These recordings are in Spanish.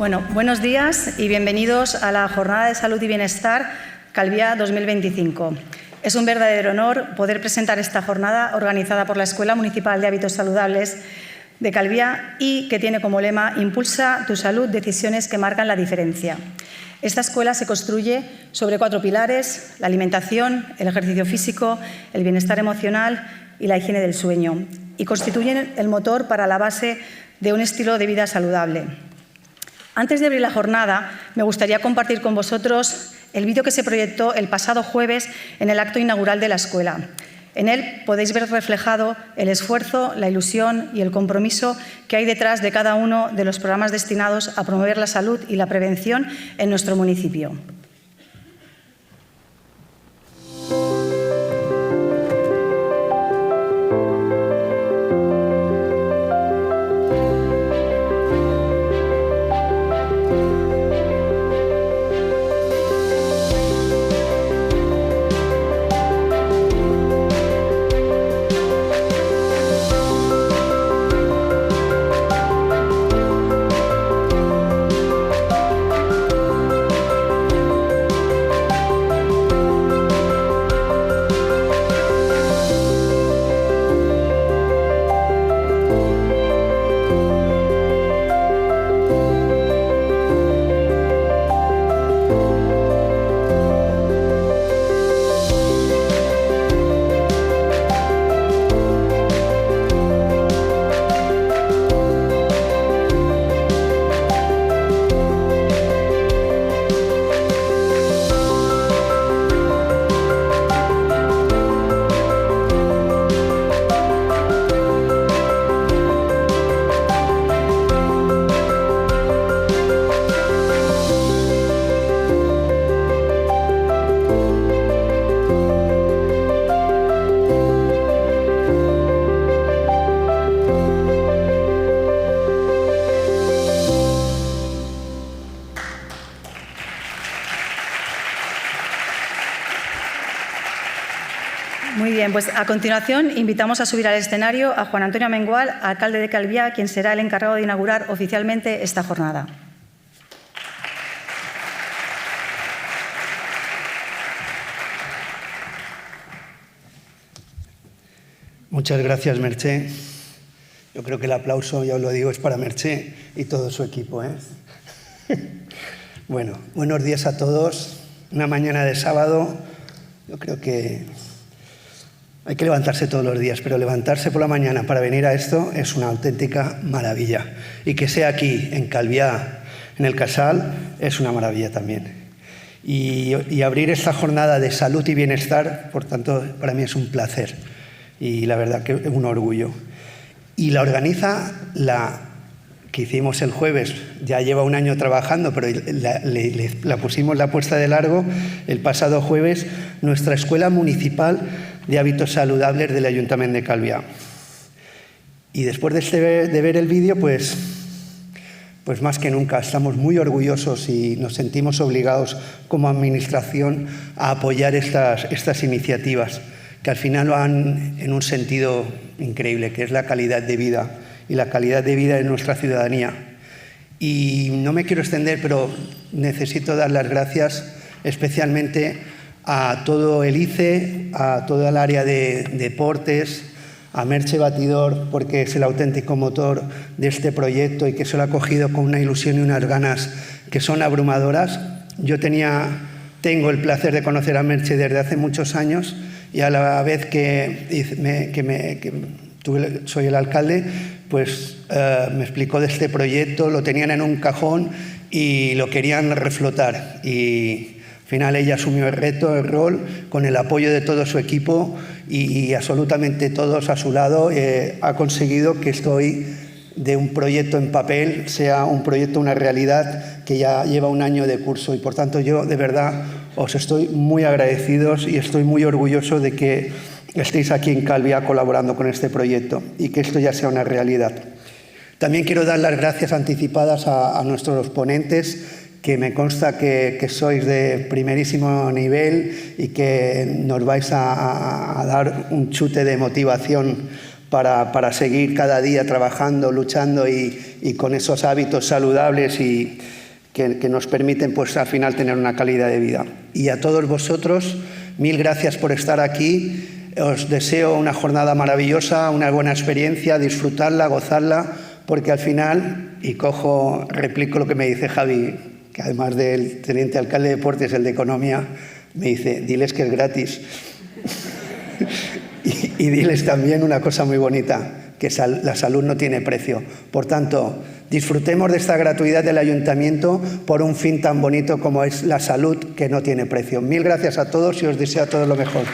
Bueno, buenos días y bienvenidos a la Jornada de Salud y Bienestar Calviá 2025. Es un verdadero honor poder presentar esta jornada organizada por la Escuela Municipal de Hábitos Saludables de Calviá y que tiene como lema Impulsa tu salud, decisiones que marcan la diferencia. Esta escuela se construye sobre 4 pilares: la alimentación, el ejercicio físico, el bienestar emocional y la higiene del sueño, y constituyen el motor para la base de un estilo de vida saludable. Antes de abrir la jornada, me gustaría compartir con vosotros el vídeo que se proyectó el pasado jueves en el acto inaugural de la escuela. En él podéis ver reflejado el esfuerzo, la ilusión y el compromiso que hay detrás de cada uno de los programas destinados a promover la salud y la prevención en nuestro municipio. Muy bien, pues a continuación invitamos a subir al escenario a Juan Antonio Amengual, alcalde de Calviá, quien será el encargado de inaugurar oficialmente esta jornada. Muchas gracias, Merche. Yo creo que el aplauso, ya os lo digo, es para Merche y todo su equipo, ¿eh? Bueno, buenos días a todos. Una mañana de sábado, yo creo que hay que levantarse todos los días, pero levantarse por la mañana para venir a esto es una auténtica maravilla. Y que sea aquí, en Calviá, en el Casal, es una maravilla también. Y abrir esta jornada de salud y bienestar, por tanto, para mí es un placer. Y la verdad que es un orgullo. Y la organiza la que hicimos el jueves, ya lleva un año trabajando, pero la pusimos la puesta de largo el pasado jueves, nuestra Escuela Municipal de Hábitos Saludables del Ayuntamiento de Calviá. Y después de ver el vídeo, pues más que nunca estamos muy orgullosos y nos sentimos obligados como administración a apoyar estas iniciativas, que al final van en un sentido increíble, que es la calidad de vida y la calidad de vida de nuestra ciudadanía. Y no me quiero extender, pero necesito dar las gracias especialmente a todo el ICE, a toda el área de deportes, a Merche Batidor, porque es el auténtico motor de este proyecto y que se lo ha cogido con una ilusión y unas ganas que son abrumadoras. Yo tengo el placer de conocer a Merche desde hace muchos años y a la vez soy el alcalde, pues me explicó de este proyecto, lo tenían en un cajón y lo querían reflotar. Y al final ella asumió el reto, el rol, con el apoyo de todo su equipo y absolutamente todos a su lado. Ha conseguido que esto hoy, de un proyecto en papel, sea un proyecto, una realidad que ya lleva un año de curso. Y por tanto yo de verdad os estoy muy agradecidos y estoy muy orgulloso de que estéis aquí en Calviá colaborando con este proyecto y que esto ya sea una realidad. También quiero dar las gracias anticipadas a nuestros ponentes, que me consta que sois de primerísimo nivel y que nos vais a dar un chute de motivación para seguir cada día trabajando, luchando y con esos hábitos saludables y que nos permiten pues, al final tener una calidad de vida. Y a todos vosotros, mil gracias por estar aquí. Os deseo una jornada maravillosa, una buena experiencia, disfrutarla, gozarla, porque al final, y replico lo que me dice Javi, que además del teniente alcalde de deportes, el de economía, me dice, diles que es gratis. y diles también una cosa muy bonita, que la salud no tiene precio. Por tanto, disfrutemos de esta gratuidad del ayuntamiento por un fin tan bonito como es la salud, que no tiene precio. Mil gracias a todos y os deseo a todos lo mejor.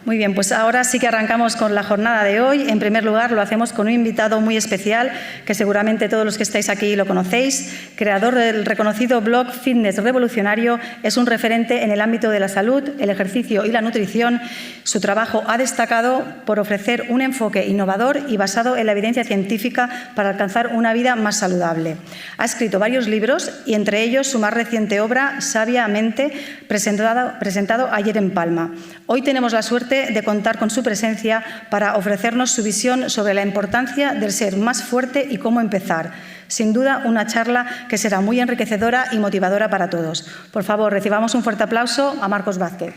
Muy bien, pues ahora sí que arrancamos con la jornada de hoy. En primer lugar, lo hacemos con un invitado muy especial, que seguramente todos los que estáis aquí lo conocéis. Creador del reconocido blog Fitness Revolucionario, es un referente en el ámbito de la salud, el ejercicio y la nutrición. Su trabajo ha destacado por ofrecer un enfoque innovador y basado en la evidencia científica para alcanzar una vida más saludable. Ha escrito varios libros y entre ellos su más reciente obra, Sabiamente, presentado ayer en Palma. Hoy tenemos la suerte de contar con su presencia para ofrecernos su visión sobre la importancia del ser más fuerte y cómo empezar. Sin duda, una charla que será muy enriquecedora y motivadora para todos. Por favor, recibamos un fuerte aplauso a Marcos Vázquez.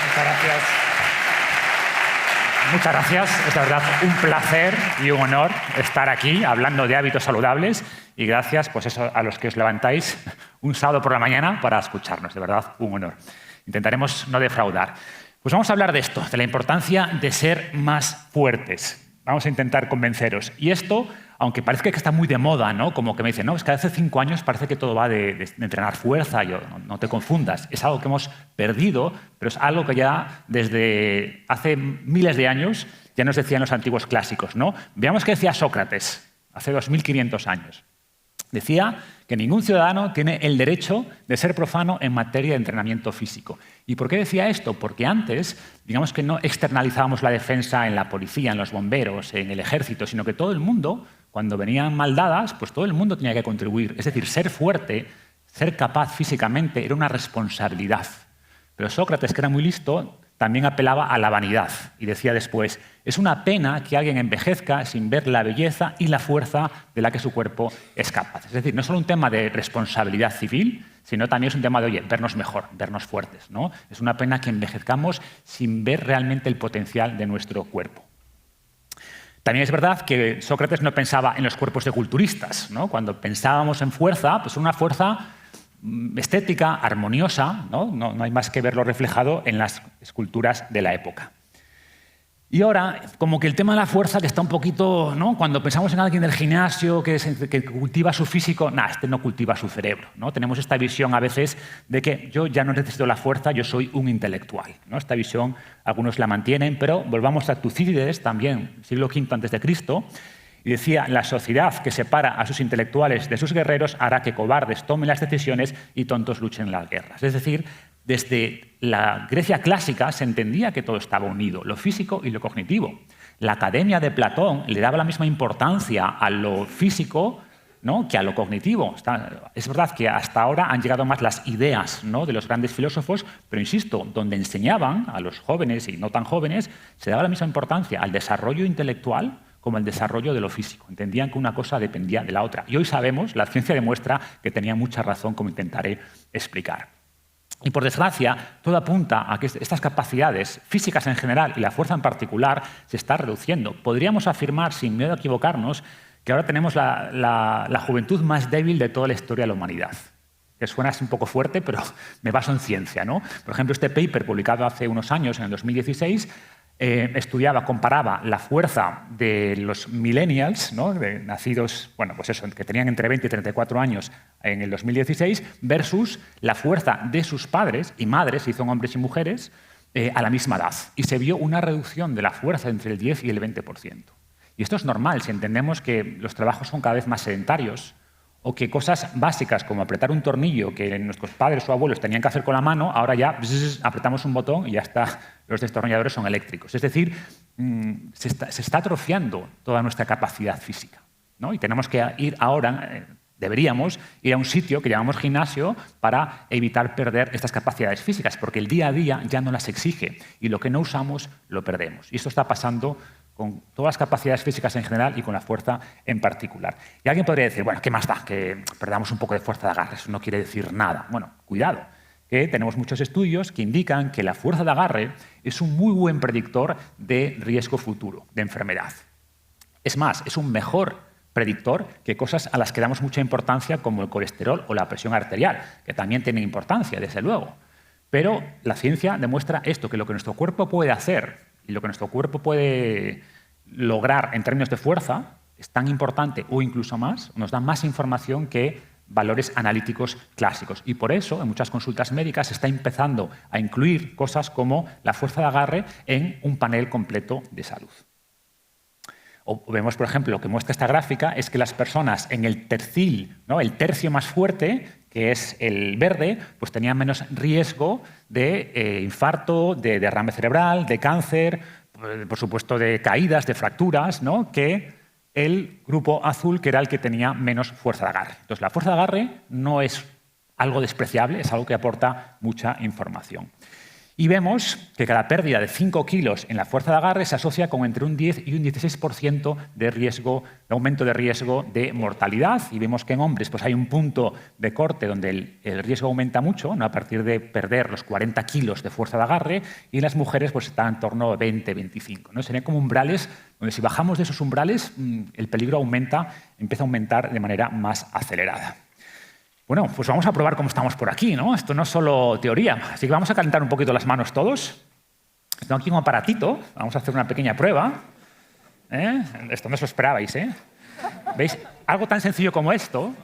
Muchas gracias. Muchas gracias. Es de verdad un placer y un honor estar aquí hablando de hábitos saludables. Y gracias pues a los que os levantáis un sábado por la mañana para escucharnos. De verdad, un honor. Intentaremos no defraudar. Pues vamos a hablar de esto, de la importancia de ser más fuertes. Vamos a intentar convenceros. Y esto, aunque parezca que está muy de moda, ¿no? Como que me dicen, no, es que hace 5 años parece que todo va de entrenar fuerza. Yo, no te confundas. Es algo que hemos perdido, pero es algo que ya desde hace miles de años ya nos decían los antiguos clásicos, ¿no? Veamos qué decía Sócrates hace 2500 años. Decía que ningún ciudadano tiene el derecho de ser profano en materia de entrenamiento físico. ¿Y por qué decía esto? Porque antes, digamos que no externalizábamos la defensa en la policía, en los bomberos, en el ejército, sino que todo el mundo, cuando venían maldadas, pues todo el mundo tenía que contribuir. Es decir, ser fuerte, ser capaz físicamente era una responsabilidad. Pero Sócrates, que era muy listo, también apelaba a la vanidad y decía después, es una pena que alguien envejezca sin ver la belleza y la fuerza de la que su cuerpo es capaz. Es decir, no es solo un tema de responsabilidad civil, sino también es un tema de, oye, vernos mejor, vernos fuertes, ¿no? Es una pena que envejezcamos sin ver realmente el potencial de nuestro cuerpo. También es verdad que Sócrates no pensaba en los cuerpos de culturistas, ¿no? Cuando pensábamos en fuerza, pues una fuerza estética, armoniosa, ¿no? No hay más que verlo reflejado en las esculturas de la época. Y ahora, como que el tema de la fuerza, que está un poquito, ¿no? Cuando pensamos en alguien del gimnasio que cultiva su físico, este no cultiva su cerebro, ¿no? Tenemos esta visión a veces de que yo ya no necesito la fuerza, yo soy un intelectual, ¿no? Esta visión algunos la mantienen, pero volvamos a Tucídides, también, siglo V a.C., y decía, la sociedad que separa a sus intelectuales de sus guerreros hará que cobardes tomen las decisiones y tontos luchen las guerras. Es decir, desde la Grecia clásica se entendía que todo estaba unido, lo físico y lo cognitivo. La Academia de Platón le daba la misma importancia a lo físico, ¿no?, que a lo cognitivo. Es verdad que hasta ahora han llegado más las ideas, ¿no?, de los grandes filósofos, pero insisto, donde enseñaban a los jóvenes y no tan jóvenes, se daba la misma importancia al desarrollo intelectual como el desarrollo de lo físico. Entendían que una cosa dependía de la otra. Y hoy sabemos, la ciencia demuestra que tenía mucha razón, como intentaré explicar. Y por desgracia, todo apunta a que estas capacidades físicas en general y la fuerza en particular se está reduciendo. Podríamos afirmar, sin miedo a equivocarnos, que ahora tenemos la juventud más débil de toda la historia de la humanidad. Que suena así un poco fuerte, pero me baso en ciencia, ¿no? Por ejemplo, este paper publicado hace unos años, en el 2016, comparaba la fuerza de los millennials, ¿no?, nacidos, bueno, pues eso, que tenían entre 20 y 34 años en el 2016, versus la fuerza de sus padres y madres, si son hombres y mujeres, a la misma edad. Y se vio una reducción de la fuerza entre el 10 y el 20%. Y esto es normal si entendemos que los trabajos son cada vez más sedentarios, o que cosas básicas como apretar un tornillo que nuestros padres o abuelos tenían que hacer con la mano, ahora ya apretamos un botón y ya está, los destornilladores son eléctricos. Es decir, se está atrofiando toda nuestra capacidad física, ¿no? Y tenemos que ir ahora, deberíamos ir a un sitio que llamamos gimnasio para evitar perder estas capacidades físicas, porque el día a día ya no las exige y lo que no usamos lo perdemos. Y esto está pasando con todas las capacidades físicas en general y con la fuerza en particular. Y alguien podría decir, bueno, ¿qué más da que perdamos un poco de fuerza de agarre? Eso no quiere decir nada. Bueno, cuidado, que tenemos muchos estudios que indican que la fuerza de agarre es un muy buen predictor de riesgo futuro, de enfermedad. Es más, es un mejor predictor que cosas a las que damos mucha importancia como el colesterol o la presión arterial, que también tienen importancia, desde luego. Pero la ciencia demuestra esto, que lo que nuestro cuerpo puede hacer y lo que nuestro cuerpo puede lograr en términos de fuerza es tan importante o incluso más, nos da más información que valores analíticos clásicos. Y por eso, en muchas consultas médicas, se está empezando a incluir cosas como la fuerza de agarre en un panel completo de salud. O vemos, por ejemplo, lo que muestra esta gráfica es que las personas en el tercil, ¿no?, el tercio más fuerte, que es el verde, pues tenían menos riesgo de infarto, de derrame cerebral, de cáncer, por supuesto de caídas, de fracturas, ¿no?, que el grupo azul, que era el que tenía menos fuerza de agarre. Entonces, la fuerza de agarre no es algo despreciable, es algo que aporta mucha información. Y vemos que cada pérdida de 5 kilos en la fuerza de agarre se asocia con entre un 10 y un 16% de aumento de riesgo de mortalidad. Y vemos que en hombres pues hay un punto de corte donde el riesgo aumenta mucho, ¿no?, a partir de perder los 40 kilos de fuerza de agarre, y en las mujeres pues está en torno a 20-25. ¿no? Serían como umbrales donde si bajamos de esos umbrales el peligro empieza a aumentar de manera más acelerada. Bueno, pues vamos a probar cómo estamos por aquí, ¿no? Esto no es solo teoría, así que vamos a calentar un poquito las manos todos. Tengo aquí un aparatito, vamos a hacer una pequeña prueba. Esto no os lo esperabais, ¿eh? ¿Veis? Algo tan sencillo como esto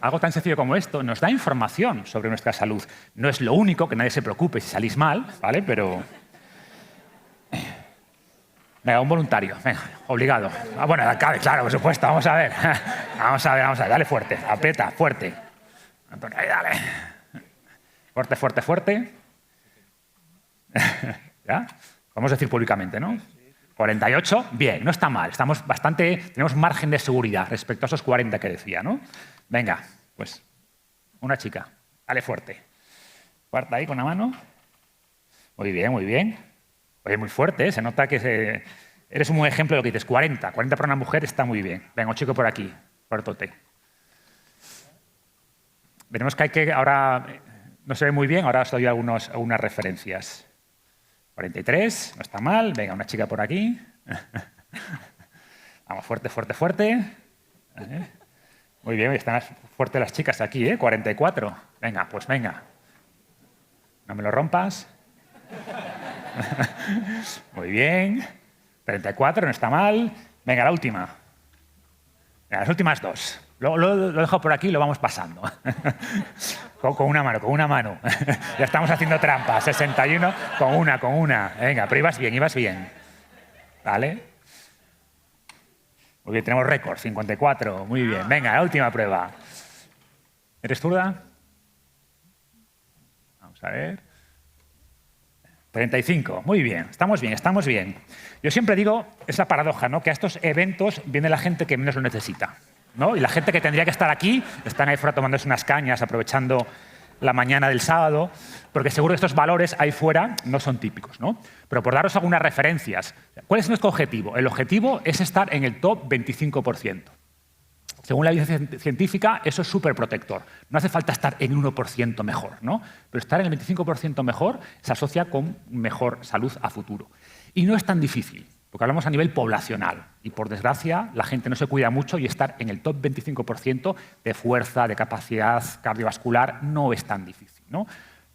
nos da información sobre nuestra salud. No es lo único, que nadie se preocupe si salís mal, ¿vale? Pero... Venga, un voluntario, venga, obligado. Bueno, el alcalde, claro, por supuesto, vamos a ver. Vamos a ver, dale fuerte, aprieta, fuerte. Ahí, dale. Fuerte, fuerte, fuerte. ¿Ya? Vamos a decir públicamente, ¿no? 48, bien, no está mal. Tenemos margen de seguridad respecto a esos 40 que decía, ¿no? Venga, pues, una chica, dale fuerte. Fuerte ahí con la mano. Muy bien, muy bien. Oye, muy fuerte, ¿eh? Se nota que eres un buen ejemplo de lo que dices. 40 para una mujer está muy bien. Venga, un chico por aquí, fuertote. Veremos que ahora no se ve muy bien, ahora os doy algunas referencias. 43, no está mal. Venga, una chica por aquí. Vamos, fuerte, fuerte, fuerte. Muy bien, están fuertes las chicas aquí, ¿eh? 44. Venga, pues venga. No me lo rompas. Muy bien. 34, no está mal. Venga, la última. Venga, las últimas dos. Lo dejo por aquí y lo vamos pasando. con una mano. Ya estamos haciendo trampa. 61, con una. Venga, pero ibas bien. ¿Vale? Muy bien, tenemos récord, 54. Muy bien. Venga, la última prueba. ¿Eres zurda? Vamos a ver. 35. Muy bien, estamos bien. Yo siempre digo esa paradoja, ¿no?, que a estos eventos viene la gente que menos lo necesita, ¿no? Y la gente que tendría que estar aquí están ahí fuera tomándose unas cañas, aprovechando la mañana del sábado, porque seguro que estos valores ahí fuera no son típicos, ¿no? Pero por daros algunas referencias, ¿cuál es nuestro objetivo? El objetivo es estar en el top 25%. Según la evidencia científica, eso es súper protector. No hace falta estar en 1% mejor, ¿no? Pero estar en el 25% mejor se asocia con mejor salud a futuro. Y no es tan difícil, porque hablamos a nivel poblacional. Y por desgracia, la gente no se cuida mucho y estar en el top 25% de fuerza, de capacidad cardiovascular, no es tan difícil, ¿no?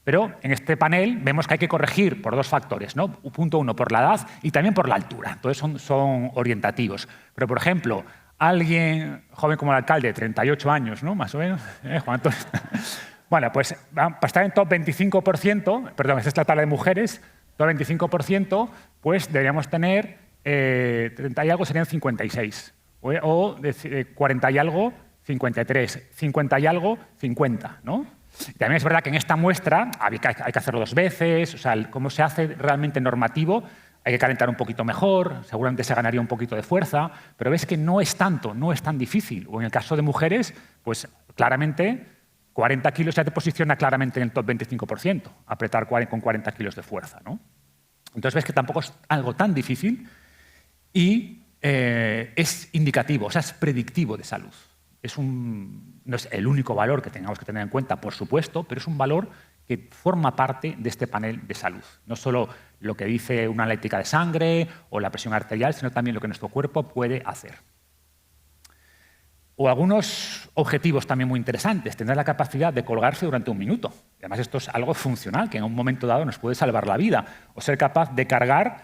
Pero en este panel vemos que hay que corregir por dos factores, ¿no? Punto uno, por la edad y también por la altura. Entonces son orientativos. Pero, por ejemplo, alguien joven como el alcalde, 38 años, ¿no? Más o menos, Juan Antonio. Bueno, pues para estar en top 25%, perdón, esta es la tabla de mujeres, top 25%, pues deberíamos tener 30 y algo serían 56, o de 40 y algo, 53, 50 y algo, 50, ¿no? Y también es verdad que en esta muestra hay que hacerlo 2 veces, o sea, cómo se hace realmente normativo, hay que calentar un poquito mejor, seguramente se ganaría un poquito de fuerza, pero ves que no es tanto, no es tan difícil. O en el caso de mujeres, pues claramente 40 kilos ya te posiciona claramente en el top 25%, apretar con 40 kilos de fuerza, ¿no? Entonces ves que tampoco es algo tan difícil y es indicativo, o sea, es predictivo de salud. No es el único valor que tengamos que tener en cuenta, por supuesto, pero es un valor que forma parte de este panel de salud. No solo lo que dice una analítica de sangre o la presión arterial, sino también lo que nuestro cuerpo puede hacer. O algunos objetivos también muy interesantes, tener la capacidad de colgarse durante 1 minuto. Y además esto es algo funcional, que en un momento dado nos puede salvar la vida. O ser capaz de cargar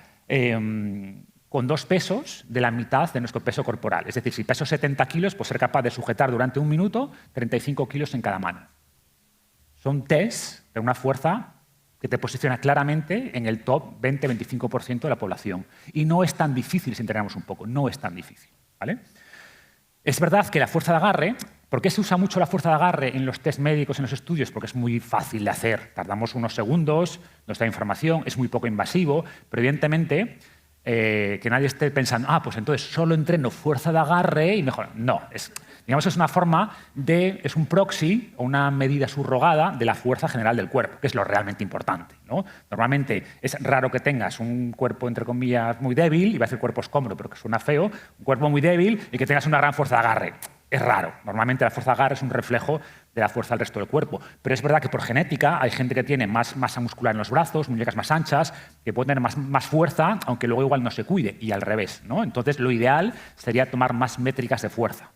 con 2 pesos de la mitad de nuestro peso corporal. Es decir, si peso 70 kilos, pues ser capaz de sujetar durante 1 minuto 35 kilos en cada mano. Son tests de una fuerza que te posiciona claramente en el top 20-25% de la población. Y no es tan difícil si entrenamos un poco, no es tan difícil, ¿vale? Es verdad que la fuerza de agarre, ¿por qué se usa mucho la fuerza de agarre en los test médicos, en los estudios? Porque es muy fácil de hacer. Tardamos unos segundos, nos da información, es muy poco invasivo, pero evidentemente que nadie esté pensando, pues entonces solo entreno fuerza de agarre y mejor. No, digamos es una forma es un proxy o una medida subrogada de la fuerza general del cuerpo, que es lo realmente importante, ¿no? Normalmente es raro que tengas un cuerpo, entre comillas, muy débil, iba a decir cuerpo escombro, pero que suena feo, un cuerpo muy débil y que tengas una gran fuerza de agarre. Es raro. Normalmente la fuerza de agarre es un reflejo de la fuerza del resto del cuerpo. Pero es verdad que por genética hay gente que tiene más masa muscular en los brazos, muñecas más anchas, que puede tener más fuerza, aunque luego igual no se cuide, y al revés, ¿no? Entonces lo ideal sería tomar más métricas de fuerza.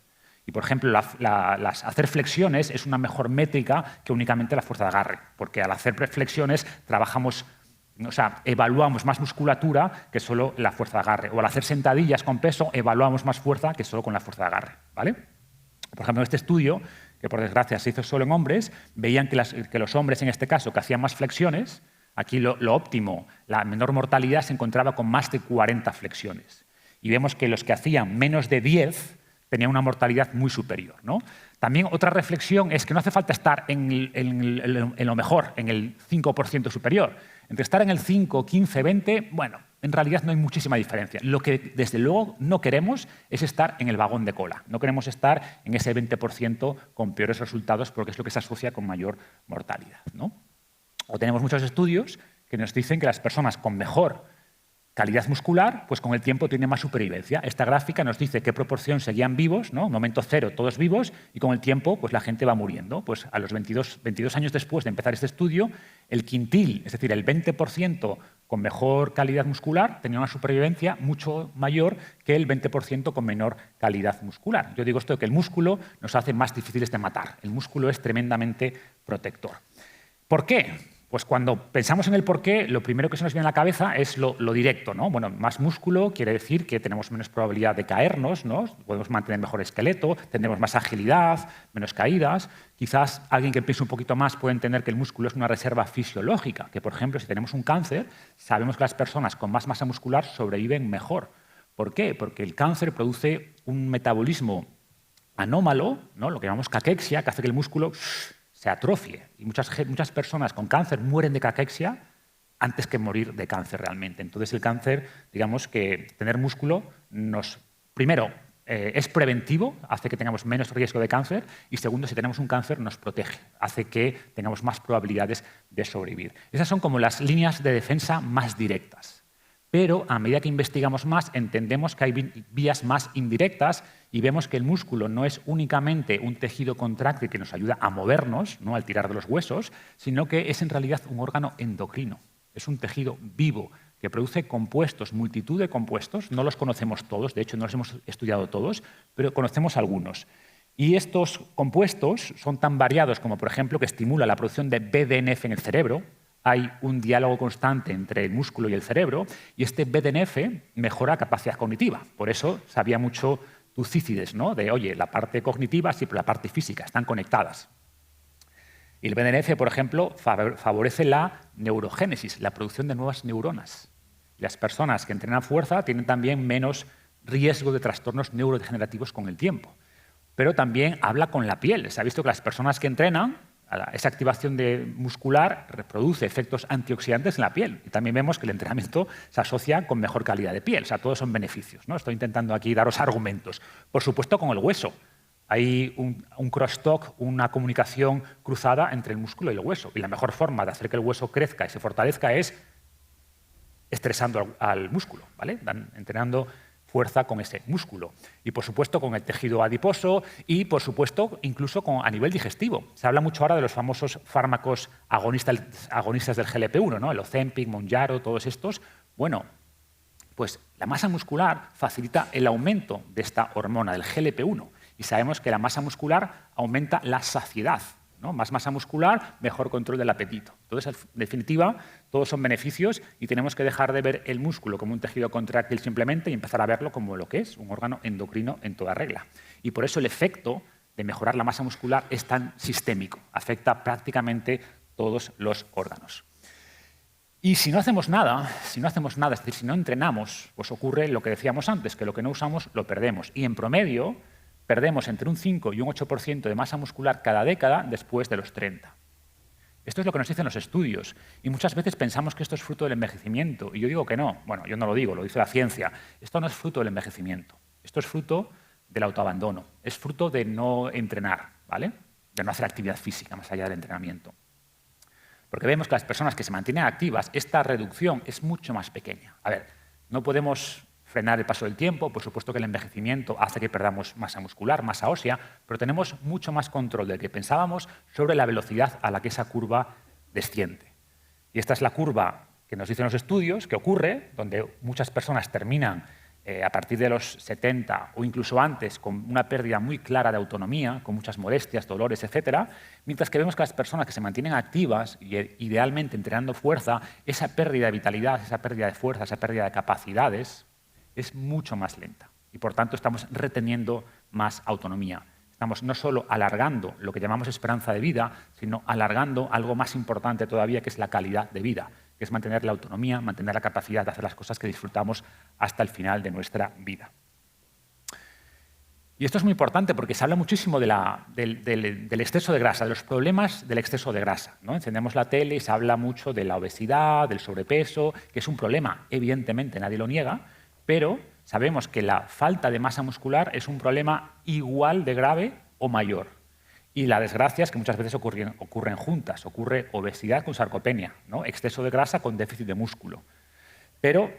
Y por ejemplo, hacer flexiones es una mejor métrica que únicamente la fuerza de agarre, porque al hacer flexiones trabajamos, o sea, evaluamos más musculatura que solo la fuerza de agarre. O al hacer sentadillas con peso, evaluamos más fuerza que solo con la fuerza de agarre, ¿vale? Por ejemplo, en este estudio, que por desgracia se hizo solo en hombres, veían que los hombres, en este caso, que hacían más flexiones, aquí lo óptimo, la menor mortalidad se encontraba con más de 40 flexiones. Y vemos que los que hacían menos de 10 tenían una mortalidad muy superior, ¿no? También otra reflexión es que no hace falta estar en lo mejor, en el 5% superior. Entre estar en el 5, 15, 20, bueno, en realidad no hay muchísima diferencia. Lo que desde luego no queremos es estar en el vagón de cola. No queremos estar en ese 20% con peores resultados porque es lo que se asocia con mayor mortalidad, ¿no? O tenemos muchos estudios que nos dicen que las personas con mejor calidad muscular, pues con el tiempo tiene más supervivencia. Esta gráfica nos dice qué proporción seguían vivos, ¿no? Momento cero, todos vivos, y con el tiempo pues la gente va muriendo. Pues a los 22 años después de empezar este estudio, el quintil, es decir, el 20% con mejor calidad muscular, tenía una supervivencia mucho mayor que el 20% con menor calidad muscular. Yo digo esto de que el músculo nos hace más difíciles de matar. El músculo es tremendamente protector. ¿Por qué? Pues cuando pensamos en el porqué, lo primero que se nos viene a la cabeza es lo directo, ¿no? Bueno, más músculo quiere decir que tenemos menos probabilidad de caernos, ¿no? Podemos mantener mejor esqueleto, tendremos más agilidad, menos caídas. Quizás alguien que piense un poquito más puede entender que el músculo es una reserva fisiológica, que por ejemplo, si tenemos un cáncer, sabemos que las personas con más masa muscular sobreviven mejor. ¿Por qué? Porque el cáncer produce un metabolismo anómalo, ¿no? Lo que llamamos caquexia, que hace que el músculo se atrofie. Y muchas personas con cáncer mueren de caquexia antes que morir de cáncer realmente. Entonces el cáncer, digamos que tener músculo primero, es preventivo, hace que tengamos menos riesgo de cáncer, y segundo, si tenemos un cáncer nos protege, hace que tengamos más probabilidades de sobrevivir. Esas son como las líneas de defensa más directas. Pero a medida que investigamos más, entendemos que hay vías más indirectas y vemos que el músculo no es únicamente un tejido contráctil que nos ayuda a movernos, ¿no? Al tirar de los huesos, sino que es en realidad un órgano endocrino. Es un tejido vivo que produce compuestos, multitud de compuestos. No los conocemos todos, de hecho no los hemos estudiado todos, pero conocemos algunos. Y estos compuestos son tan variados como, por ejemplo, que estimula la producción de BDNF en el cerebro. Hay un diálogo constante entre el músculo y el cerebro, y este BDNF mejora capacidad cognitiva. Por eso sabía mucho Tucídides, ¿no? De, oye, la parte cognitiva sí, pero la parte física, están conectadas. Y el BDNF, por ejemplo, favorece la neurogénesis, la producción de nuevas neuronas. Y las personas que entrenan fuerza tienen también menos riesgo de trastornos neurodegenerativos con el tiempo. Pero también habla con la piel. Se ha visto que las personas que entrenan, esa activación muscular reproduce efectos antioxidantes en la piel. Y también vemos que el entrenamiento se asocia con mejor calidad de piel. O sea, todos son beneficios, ¿no? Estoy intentando aquí daros argumentos. Por supuesto, con el hueso. Hay un crosstalk, una comunicación cruzada entre el músculo y el hueso. Y la mejor forma de hacer que el hueso crezca y se fortalezca es estresando al músculo, ¿vale? Entrenando fuerza con ese músculo. Y, por supuesto, con el tejido adiposo y, por supuesto, incluso a nivel digestivo. Se habla mucho ahora de los famosos fármacos agonistas del GLP-1, ¿no? El Ozempic, Mounjaro, todos estos. Bueno, pues la masa muscular facilita el aumento de esta hormona, del GLP-1. Y sabemos que la masa muscular aumenta la saciedad, ¿no? Más masa muscular, mejor control del apetito. Entonces, en definitiva, todos son beneficios y tenemos que dejar de ver el músculo como un tejido contráctil simplemente y empezar a verlo como lo que es, un órgano endocrino en toda regla. Y por eso el efecto de mejorar la masa muscular es tan sistémico, afecta prácticamente todos los órganos. Y si no hacemos nada, es decir, si no entrenamos, pues ocurre lo que decíamos antes, que lo que no usamos lo perdemos. Y en promedio perdemos entre un 5 y un 8% de masa muscular cada década después de los 30. Esto es lo que nos dicen los estudios. Y muchas veces pensamos que esto es fruto del envejecimiento. Y yo digo que no. Bueno, yo no lo digo, lo dice la ciencia. Esto no es fruto del envejecimiento. Esto es fruto del autoabandono. Es fruto de no entrenar, ¿vale? De no hacer actividad física más allá del entrenamiento. Porque vemos que las personas que se mantienen activas, esta reducción es mucho más pequeña. A ver, no podemos frenar el paso del tiempo, por supuesto que el envejecimiento hace que perdamos masa muscular, masa ósea, pero tenemos mucho más control del que pensábamos sobre la velocidad a la que esa curva desciende. Y esta es la curva que nos dicen los estudios, que ocurre, donde muchas personas terminan a partir de los 70 o incluso antes con una pérdida muy clara de autonomía, con muchas molestias, dolores, etcétera, mientras que vemos que las personas que se mantienen activas y idealmente entrenando fuerza, esa pérdida de vitalidad, esa pérdida de fuerza, esa pérdida de capacidades es mucho más lenta y por tanto estamos reteniendo más autonomía. Estamos no solo alargando lo que llamamos esperanza de vida, sino alargando algo más importante todavía, que es la calidad de vida, que es mantener la autonomía, mantener la capacidad de hacer las cosas que disfrutamos hasta el final de nuestra vida. Y esto es muy importante porque se habla muchísimo del exceso de grasa, de los problemas del exceso de grasa, ¿no? Encendemos la tele y se habla mucho de la obesidad, del sobrepeso, que es un problema, evidentemente nadie lo niega, pero sabemos que la falta de masa muscular es un problema igual de grave o mayor. Y la desgracia es que muchas veces ocurren juntas. Ocurre obesidad con sarcopenia, ¿no? Exceso de grasa con déficit de músculo. Pero,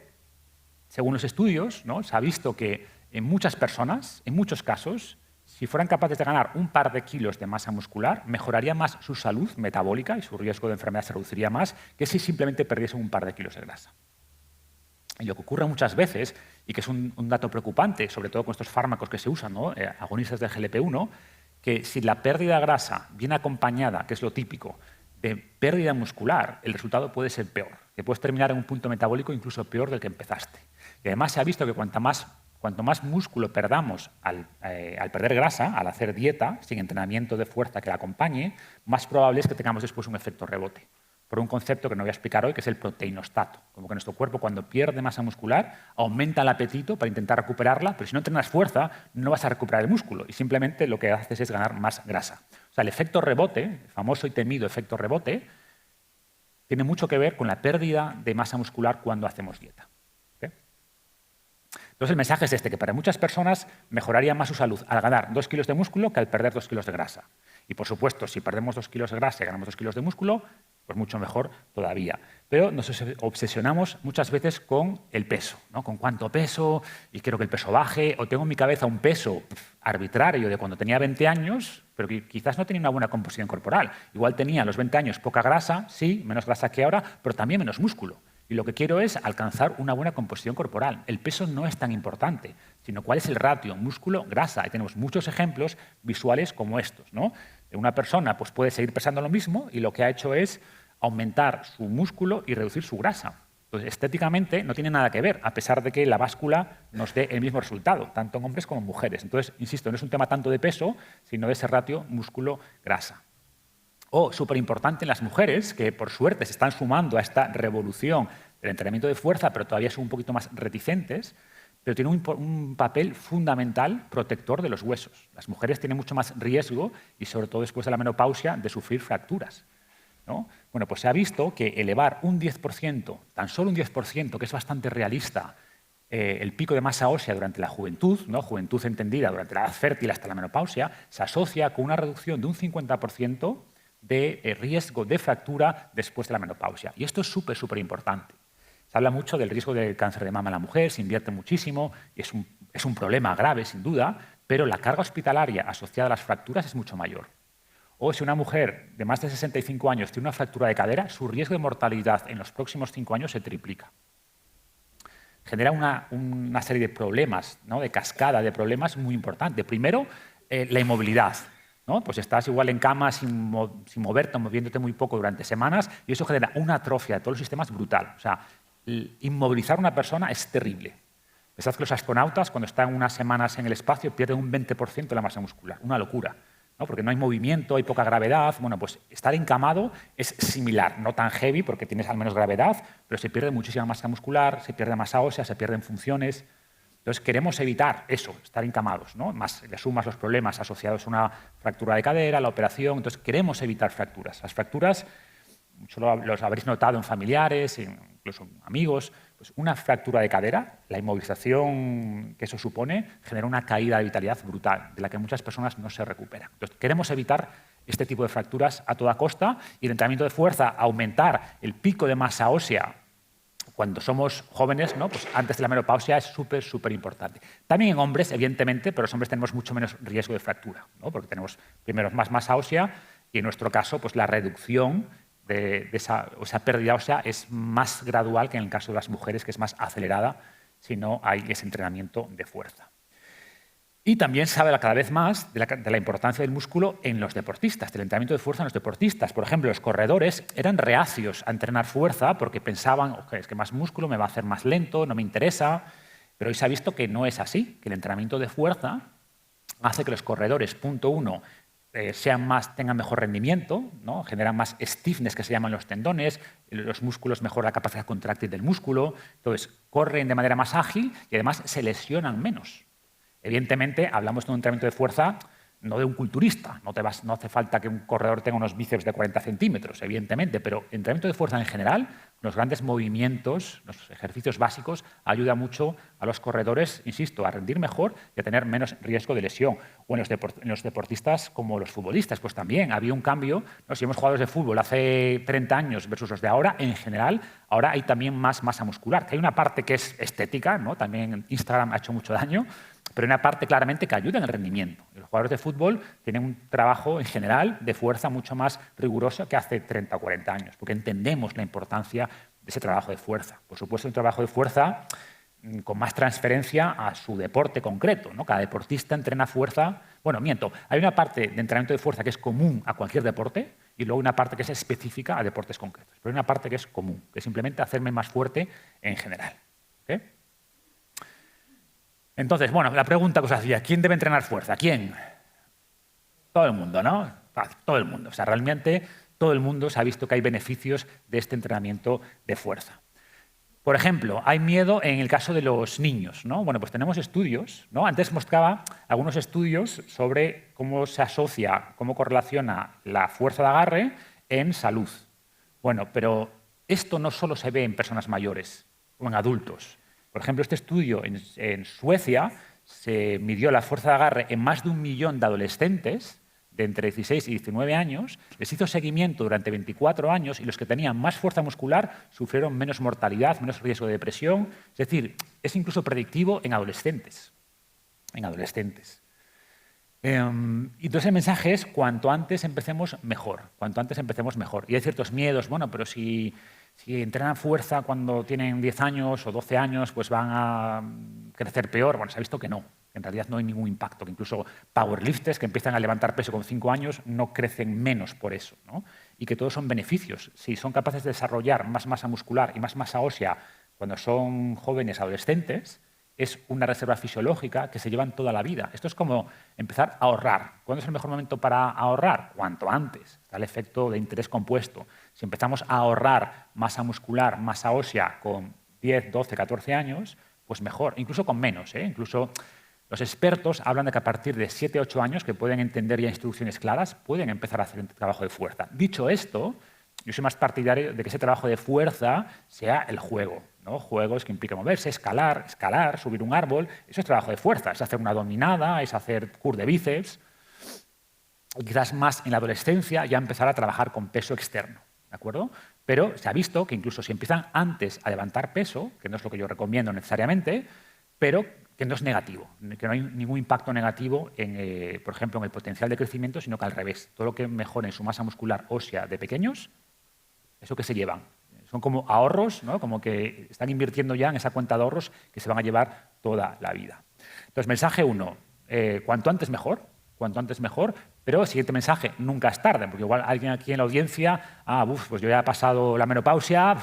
según los estudios, ¿no? Se ha visto que en muchas personas, en muchos casos, si fueran capaces de ganar un par de kilos de masa muscular, mejoraría más su salud metabólica y su riesgo de enfermedad se reduciría más que si simplemente perdiesen un par de kilos de grasa. Y lo que ocurre muchas veces, y que es un dato preocupante, sobre todo con estos fármacos que se usan, ¿no? Agonistas del GLP-1, que si la pérdida de grasa viene acompañada, que es lo típico, de pérdida muscular, el resultado puede ser peor, que puedes terminar en un punto metabólico incluso peor del que empezaste. Y además se ha visto que cuanto más músculo perdamos al perder grasa, al hacer dieta, sin entrenamiento de fuerza que la acompañe, más probable es que tengamos después un efecto rebote. Por un concepto que no voy a explicar hoy, que es el proteinostato. Como que nuestro cuerpo, cuando pierde masa muscular, aumenta el apetito para intentar recuperarla, pero si no entrenas fuerza, no vas a recuperar el músculo y simplemente lo que haces es ganar más grasa. O sea, el efecto rebote, el famoso y temido efecto rebote, tiene mucho que ver con la pérdida de masa muscular cuando hacemos dieta. ¿Okay? Entonces, el mensaje es este, que para muchas personas mejoraría más su salud al ganar 2 kilos de músculo que al perder 2 kilos de grasa. Y, por supuesto, si perdemos 2 kilos de grasa y ganamos 2 kilos de músculo, pues mucho mejor todavía. Pero nos obsesionamos muchas veces con el peso, ¿no? Con cuánto peso, y quiero que el peso baje, o tengo en mi cabeza un peso arbitrario de cuando tenía 20 años, pero que quizás no tenía una buena composición corporal. Igual tenía a los 20 años poca grasa, sí, menos grasa que ahora, pero también menos músculo. Y lo que quiero es alcanzar una buena composición corporal. El peso no es tan importante, sino cuál es el ratio músculo-grasa. Y tenemos muchos ejemplos visuales como estos, ¿no? Una persona pues, puede seguir pesando lo mismo y lo que ha hecho es aumentar su músculo y reducir su grasa. Entonces, estéticamente no tiene nada que ver, a pesar de que la báscula nos dé el mismo resultado, tanto en hombres como en mujeres. Entonces, insisto, no es un tema tanto de peso, sino de ese ratio músculo-grasa. O, súper importante en las mujeres, que por suerte se están sumando a esta revolución del entrenamiento de fuerza, pero todavía son un poquito más reticentes, pero tiene un papel fundamental protector de los huesos. Las mujeres tienen mucho más riesgo, y sobre todo después de la menopausia, de sufrir fracturas, ¿no? Bueno, pues se ha visto que elevar un 10%, tan solo un 10%, que es bastante realista, el pico de masa ósea durante la juventud, ¿no? Juventud entendida durante la edad fértil hasta la menopausia, se asocia con una reducción de un 50% de riesgo de fractura después de la menopausia. Y esto es súper importante. Se habla mucho del riesgo de cáncer de mama en la mujer, se invierte muchísimo, y es un problema grave, sin duda, pero la carga hospitalaria asociada a las fracturas es mucho mayor. O si una mujer de más de 65 años tiene una fractura de cadera, su riesgo de mortalidad en los próximos 5 años se triplica. Genera una serie de problemas, ¿no? De cascada de problemas muy importante. Primero, la inmovilidad, ¿no? Pues estás igual en cama sin moverte, moviéndote muy poco durante semanas, y eso genera una atrofia de todos los sistemas brutal. O sea, inmovilizar a una persona es terrible. Pensad que los astronautas, cuando están unas semanas en el espacio, pierden un 20% de la masa muscular. Una locura, ¿no? Porque no hay movimiento, hay poca gravedad. Bueno, pues estar encamado es similar, no tan heavy porque tienes al menos gravedad, pero se pierde muchísima masa muscular, se pierde masa ósea, se pierden funciones. Entonces queremos evitar eso, estar encamados, ¿no? Más le sumas los problemas asociados a una fractura de cadera, la operación. Entonces queremos evitar fracturas. Las fracturas, mucho los habréis notado en familiares, incluso en amigos, pues una fractura de cadera, la inmovilización que eso supone, genera una caída de vitalidad brutal, de la que muchas personas no se recuperan. Entonces, queremos evitar este tipo de fracturas a toda costa, y el entrenamiento de fuerza, aumentar el pico de masa ósea cuando somos jóvenes, ¿no? Pues antes de la menopausia es súper importante. También en hombres, evidentemente, pero los hombres tenemos mucho menos riesgo de fractura, ¿no? Porque tenemos primero más masa ósea y en nuestro caso pues la reducción de esa pérdida ósea es más gradual que en el caso de las mujeres, que es más acelerada si no hay ese entrenamiento de fuerza. Y también se habla cada vez más de la importancia del músculo en los deportistas, del entrenamiento de fuerza en los deportistas. Por ejemplo, los corredores eran reacios a entrenar fuerza porque pensaban, okay, es que más músculo me va a hacer más lento, no me interesa. Pero hoy se ha visto que no es así, que el entrenamiento de fuerza hace que los corredores, punto uno, tengan mejor rendimiento, ¿no? Generan más stiffness, que se llaman los tendones, los músculos mejoran la capacidad contráctil del músculo, entonces corren de manera más ágil y además se lesionan menos. Evidentemente, hablamos de un entrenamiento de fuerza, no de un culturista, no hace falta que un corredor tenga unos bíceps de 40 centímetros, evidentemente, pero el entrenamiento de fuerza en general, los grandes movimientos, los ejercicios básicos, ayuda mucho a los corredores, insisto, a rendir mejor y a tener menos riesgo de lesión. O en los deportistas como los futbolistas, pues también había un cambio, ¿no? Si vemos jugadores de fútbol hace 30 años versus los de ahora, en general, ahora hay también más masa muscular, que hay una parte que es estética, ¿no? También Instagram ha hecho mucho daño, pero hay una parte claramente que ayuda en el rendimiento. Los jugadores de fútbol tienen un trabajo en general de fuerza mucho más riguroso que hace 30 o 40 años, porque entendemos la importancia de ese trabajo de fuerza. Por supuesto, un trabajo de fuerza con más transferencia a su deporte concreto, ¿no? Cada deportista entrena fuerza. Bueno, miento, hay una parte de entrenamiento de fuerza que es común a cualquier deporte y luego una parte que es específica a deportes concretos. Pero hay una parte que es común, que es simplemente hacerme más fuerte en general. ¿Okay? Entonces, bueno, la pregunta que os hacía, ¿quién debe entrenar fuerza? ¿Quién? Todo el mundo, ¿no? Todo el mundo. O sea, realmente todo el mundo se ha visto que hay beneficios de este entrenamiento de fuerza. Por ejemplo, hay miedo en el caso de los niños, ¿no? Bueno, pues tenemos estudios, ¿no? Antes mostraba algunos estudios sobre cómo se asocia, cómo correlaciona la fuerza de agarre en salud. Bueno, pero esto no solo se ve en personas mayores o en adultos. Por ejemplo, este estudio en Suecia se midió la fuerza de agarre en más de 1 millón de adolescentes de entre 16 y 19 años, les hizo seguimiento durante 24 años y los que tenían más fuerza muscular sufrieron menos mortalidad, menos riesgo de depresión. Es decir, es incluso predictivo en adolescentes. Entonces el mensaje es cuanto antes empecemos mejor, cuanto antes empecemos mejor. Y hay ciertos miedos, bueno, pero si entrenan fuerza cuando tienen 10 años o 12 años, pues van a crecer peor. Bueno, se ha visto que no. En realidad no hay ningún impacto, que incluso powerlifters que empiezan a levantar peso con 5 años no crecen menos por eso, ¿no? Y que todos son beneficios. Si son capaces de desarrollar más masa muscular y más masa ósea cuando son jóvenes adolescentes, es una reserva fisiológica que se llevan toda la vida. Esto es como empezar a ahorrar. ¿Cuándo es el mejor momento para ahorrar? Cuanto antes. Está el efecto de interés compuesto. Si empezamos a ahorrar masa muscular, masa ósea con 10, 12, 14 años, pues mejor. Incluso con menos, ¿eh? Incluso los expertos hablan de que a partir de 7, 8 años, que pueden entender ya instrucciones claras, pueden empezar a hacer un trabajo de fuerza. Dicho esto, yo soy más partidario de que ese trabajo de fuerza sea el juego, ¿no? Juegos que implican moverse, escalar, subir un árbol. Eso es trabajo de fuerza, es hacer una dominada, es hacer curl de bíceps. Y quizás más en la adolescencia ya empezar a trabajar con peso externo, ¿de acuerdo? Pero se ha visto que incluso si empiezan antes a levantar peso, que no es lo que yo recomiendo necesariamente, pero que no es negativo, que no hay ningún impacto negativo, por ejemplo, en el potencial de crecimiento, sino que al revés. Todo lo que mejore en su masa muscular ósea de pequeños, eso que se llevan. Son como ahorros, ¿no? Como que están invirtiendo ya en esa cuenta de ahorros que se van a llevar toda la vida. Entonces, mensaje 1, cuanto antes mejor, pero el siguiente mensaje, nunca es tarde, porque igual alguien aquí en la audiencia, pues yo ya he pasado la menopausia,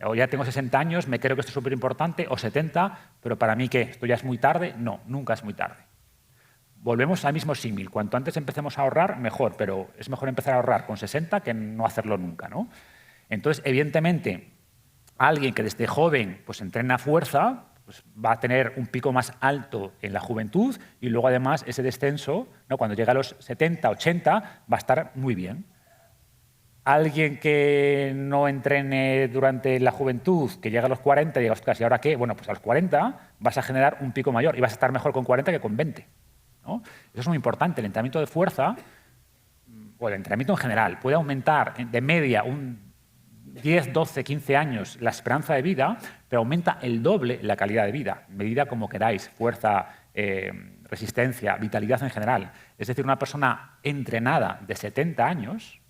o ya tengo 60 años, me creo que esto es súper importante, o 70, pero para mí, ¿qué? ¿Esto ya es muy tarde? No, nunca es muy tarde. Volvemos al mismo símil. Cuanto antes empecemos a ahorrar, mejor, pero es mejor empezar a ahorrar con 60 que no hacerlo nunca, ¿no? Entonces, evidentemente, alguien que desde joven pues, entrena fuerza, pues, va a tener un pico más alto en la juventud y luego, además, ese descenso, ¿no? Cuando llegue a los 70, 80, va a estar muy bien. Alguien que no entrene durante la juventud, que llega a los 40 y diga, ostras, ¿y ahora qué? Bueno, pues a los 40 vas a generar un pico mayor y vas a estar mejor con 40 que con 20, ¿no? Eso es muy importante. El entrenamiento de fuerza, o el entrenamiento en general, puede aumentar de media un 10, 12, 15 años la esperanza de vida, pero aumenta el doble la calidad de vida. Medida como queráis, fuerza, resistencia, vitalidad en general. Es decir, una persona entrenada de 70 años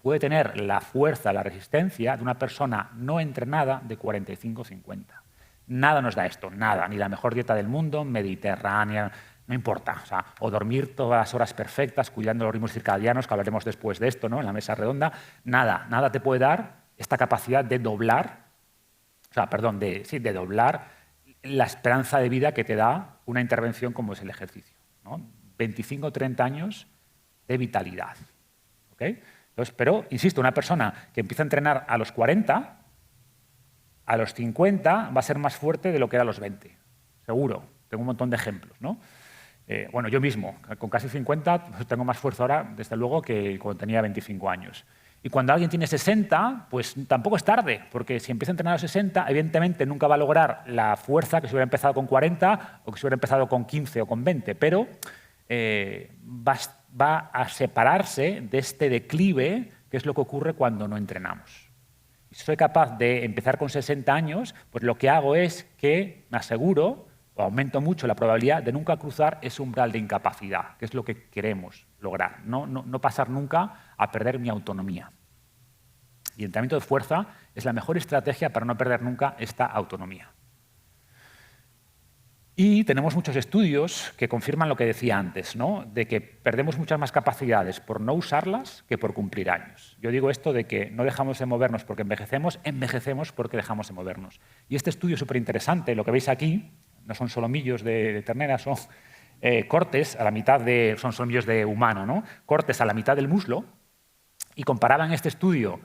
puede tener la fuerza, la resistencia de una persona no entrenada de 45 o 50. Nada nos da esto, nada. Ni la mejor dieta del mundo, mediterránea, no importa. O dormir todas las horas perfectas, cuidando los ritmos circadianos, que hablaremos después de esto, ¿no? En la mesa redonda. Nada te puede dar esta capacidad de doblar, de doblar la esperanza de vida que te da una intervención como es el ejercicio, ¿no? 25 o 30 años de vitalidad. ¿Okay? Entonces, pero, insisto, una persona que empieza a entrenar a los 40, a los 50 va a ser más fuerte de lo que era a los 20. Seguro. Tengo un montón de ejemplos, ¿no? Bueno, yo mismo, con casi 50, tengo más fuerza ahora, desde luego, que cuando tenía 25 años. Y cuando alguien tiene 60, pues tampoco es tarde, porque si empieza a entrenar a los 60, evidentemente nunca va a lograr la fuerza que si hubiera empezado con 40 o que si hubiera empezado con 15 o con 20, pero va a separarse de este declive, que es lo que ocurre cuando no entrenamos. Si soy capaz de empezar con 60 años, pues lo que hago es que me aseguro o aumento mucho la probabilidad de nunca cruzar ese umbral de incapacidad, que es lo que queremos lograr, no pasar nunca a perder mi autonomía. Y el entrenamiento de fuerza es la mejor estrategia para no perder nunca esta autonomía. Y tenemos muchos estudios que confirman lo que decía antes, ¿no? De que perdemos muchas más capacidades por no usarlas que por cumplir años. Yo digo esto de que no dejamos de movernos porque envejecemos porque dejamos de movernos. Y este estudio es súper interesante, lo que veis aquí, no son solomillos de ternera, son cortes a la mitad son solomillos de humano, ¿no? Cortes a la mitad del muslo, y comparaban en este estudio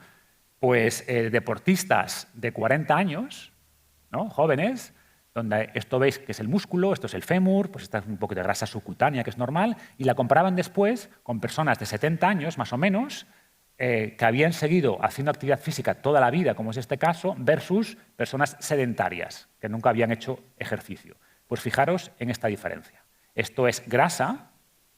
pues, deportistas de 40 años, ¿no? Jóvenes, donde esto veis que es el músculo, esto es el fémur, pues esta es un poco de grasa subcutánea, que es normal, y la comparaban después con personas de 70 años, más o menos, que habían seguido haciendo actividad física toda la vida, como es este caso, versus personas sedentarias, que nunca habían hecho ejercicio. Pues fijaros en esta diferencia. Esto es grasa,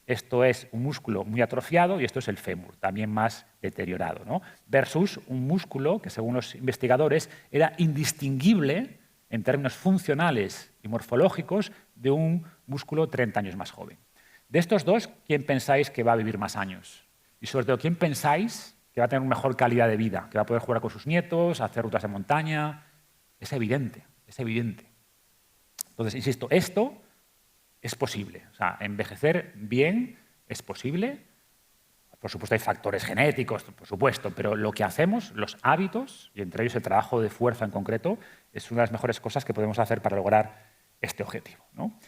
esto es un músculo muy atrofiado y esto es el fémur, también más deteriorado, ¿no? Versus un músculo que, según los investigadores, era indistinguible en términos funcionales y morfológicos de un músculo 30 años más joven. De estos dos, ¿quién pensáis que va a vivir más años? Y sobre todo, ¿quién pensáis que va a tener una mejor calidad de vida? Que va a poder jugar con sus nietos, hacer rutas de montaña. Es evidente, es evidente. Entonces, insisto, esto es posible. O sea, envejecer bien es posible. Por supuesto, hay factores genéticos, por supuesto, pero lo que hacemos, los hábitos, y entre ellos el trabajo de fuerza en concreto, es una de las mejores cosas que podemos hacer para lograr este objetivo, ¿no?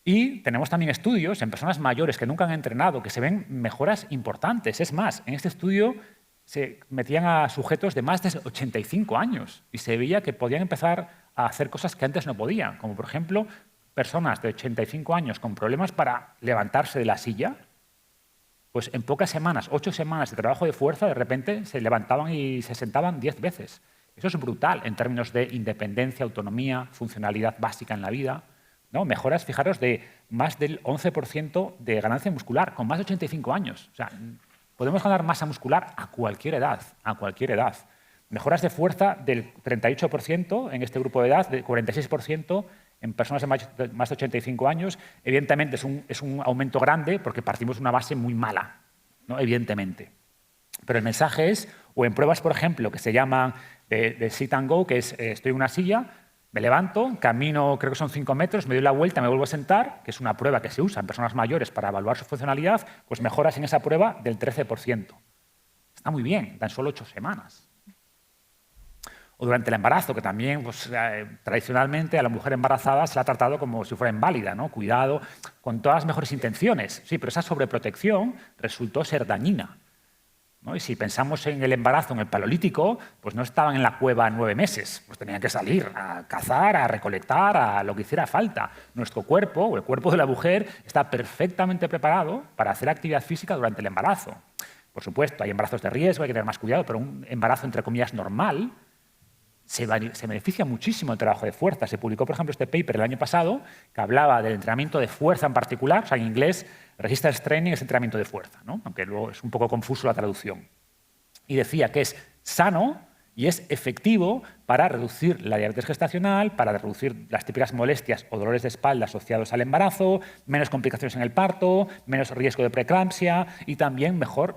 Y tenemos también estudios en personas mayores que nunca han entrenado, que se ven mejoras importantes. Es más, en este estudio se metían a sujetos de más de 85 años y se veía que podían empezar a hacer cosas que antes no podían, como por ejemplo personas de 85 años con problemas para levantarse de la silla, pues en pocas semanas, 8 semanas de trabajo de fuerza, de repente se levantaban y se sentaban 10 veces. Eso es brutal en términos de independencia, autonomía, funcionalidad básica en la vida, ¿no? Mejoras, fijaros, de más del 11% de ganancia muscular con más de 85 años. O sea, podemos ganar masa muscular a cualquier edad, a cualquier edad. Mejoras de fuerza del 38% en este grupo de edad, del 46% en personas de más de 85 años. Evidentemente es un aumento grande porque partimos de una base muy mala, ¿no? Evidentemente. Pero el mensaje es, o en pruebas, por ejemplo, que se llaman de sit and go, que es estoy en una silla, me levanto, camino, creo que son 5 metros, me doy la vuelta, me vuelvo a sentar, que es una prueba que se usa en personas mayores para evaluar su funcionalidad, pues mejoras en esa prueba del 13%. Está muy bien, tan solo 8 semanas. O durante el embarazo, que también pues, tradicionalmente a la mujer embarazada se la ha tratado como si fuera inválida, ¿no? Cuidado, con todas las mejores intenciones. Sí, pero esa sobreprotección resultó ser dañina, ¿no? Y si pensamos en el embarazo en el Paleolítico, pues no estaban en la cueva 9 meses, pues tenían que salir a cazar, a recolectar, a lo que hiciera falta. Nuestro cuerpo, o el cuerpo de la mujer, está perfectamente preparado para hacer actividad física durante el embarazo. Por supuesto, hay embarazos de riesgo, hay que tener más cuidado, pero un embarazo, entre comillas, normal, se beneficia muchísimo el trabajo de fuerza. Se publicó, por ejemplo, este paper el año pasado que hablaba del entrenamiento de fuerza en particular. O sea, en inglés, resistance training es entrenamiento de fuerza, ¿no? Aunque luego es un poco confuso la traducción. Y decía que es sano y es efectivo para reducir la diabetes gestacional, para reducir las típicas molestias o dolores de espalda asociados al embarazo, menos complicaciones en el parto, menos riesgo de preeclampsia y también mejor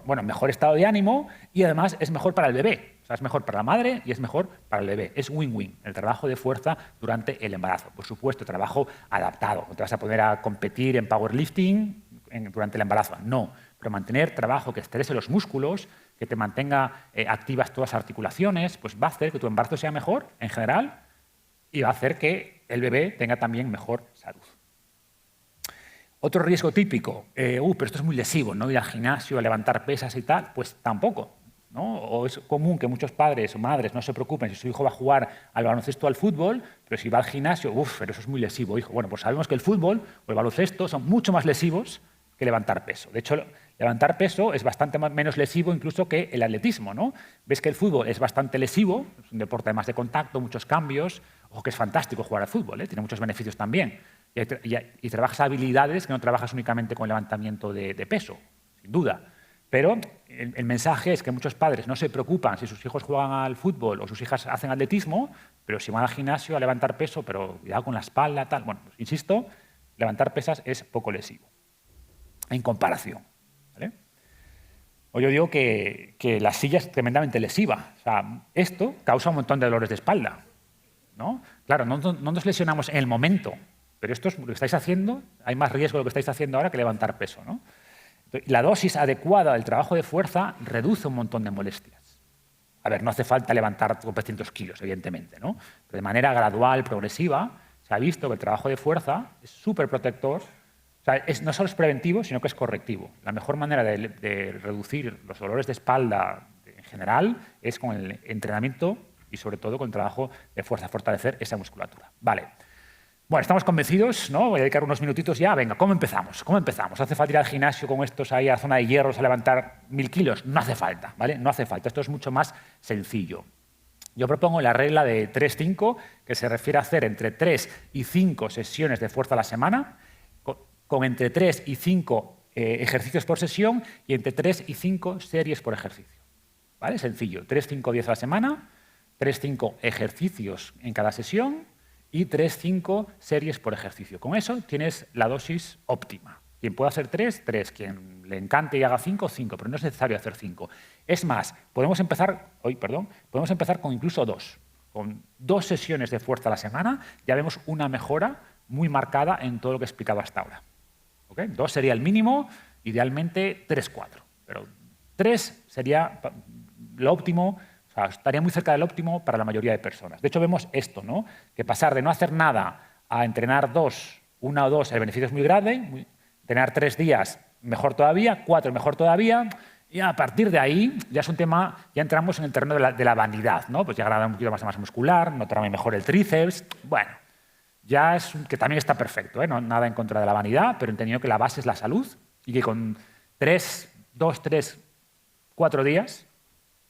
estado de ánimo y además es mejor para el bebé. O sea, es mejor para la madre y es mejor para el bebé. Es win-win el trabajo de fuerza durante el embarazo. Por supuesto, trabajo adaptado. No te vas a poner a competir en powerlifting durante el embarazo. No, pero mantener trabajo que estrese los músculos, que te mantenga activas todas las articulaciones, pues va a hacer que tu embarazo sea mejor en general y va a hacer que el bebé tenga también mejor salud. Otro riesgo típico, pero esto es muy lesivo, ¿no? Ir al gimnasio, a levantar pesas y tal, pues tampoco, ¿no? O es común que muchos padres o madres no se preocupen si su hijo va a jugar al baloncesto o al fútbol, pero si va al gimnasio, pero eso es muy lesivo, hijo. Bueno, pues sabemos que el fútbol o el baloncesto son mucho más lesivos que levantar peso. De hecho, levantar peso es bastante menos lesivo incluso que el atletismo, ¿no? Ves que el fútbol es bastante lesivo, es un deporte además de contacto, muchos cambios. Ojo que es fantástico jugar al fútbol, tiene muchos beneficios también. Y trabajas habilidades que no trabajas únicamente con levantamiento de peso, sin duda. Pero el mensaje es que muchos padres no se preocupan si sus hijos juegan al fútbol o sus hijas hacen atletismo, pero si van al gimnasio a levantar peso, pero cuidado con la espalda, tal. Bueno, pues, insisto, levantar pesas es poco lesivo en comparación, ¿vale? O yo digo que la silla es tremendamente lesiva. O sea, esto causa un montón de dolores de espalda, ¿no? Claro, no nos lesionamos en el momento, pero esto es lo que estáis haciendo, hay más riesgo de lo que estáis haciendo ahora que levantar peso, ¿no? La dosis adecuada del trabajo de fuerza reduce un montón de molestias. A ver, no hace falta levantar 300 kilos, evidentemente, ¿no? Pero de manera gradual, progresiva, se ha visto que el trabajo de fuerza es súper protector. O sea, no solo es preventivo, sino que es correctivo. La mejor manera de reducir los dolores de espalda en general es con el entrenamiento y sobre todo con el trabajo de fuerza, fortalecer esa musculatura. Vale. Bueno, estamos convencidos, ¿no? Voy a dedicar unos minutitos ya. Venga, ¿cómo empezamos? ¿Cómo empezamos? ¿Hace falta ir al gimnasio con estos ahí a la zona de hierros a levantar 1000 kilos? No hace falta, ¿vale? No hace falta. Esto es mucho más sencillo. Yo propongo la regla de 3-5, que se refiere a hacer entre 3 y 5 sesiones de fuerza a la semana, con entre 3 y 5 ejercicios por sesión y entre 3 y 5 series por ejercicio. ¿Vale? Sencillo. 3-5 días a la semana, 3-5 ejercicios en cada sesión y 3-5 series por ejercicio. Con eso tienes la dosis óptima. Quien pueda hacer 3, 3. Quien le encante y haga 5, 5. Pero no es necesario hacer 5. Es más, podemos empezar con incluso 2. Con 2 sesiones de fuerza a la semana ya vemos una mejora muy marcada en todo lo que he explicado hasta ahora. ¿Okay? 2 sería el mínimo, idealmente 3-4. Pero 3 sería lo óptimo. O sea, estaría muy cerca del óptimo para la mayoría de personas. De hecho, vemos esto, ¿no? Que pasar de no hacer nada a entrenar 1 o 2, el beneficio es muy grande. Entrenar 3 días, mejor todavía. 4, mejor todavía. Y a partir de ahí ya es un tema, ya entramos en el terreno de la vanidad, ¿no? Pues ya agrada un poquito más de masa muscular, notarme mejor el tríceps. Bueno, ya es que también está perfecto, ¿eh? No, nada en contra de la vanidad, pero entendiendo que la base es la salud y que con 2, 3, 4 días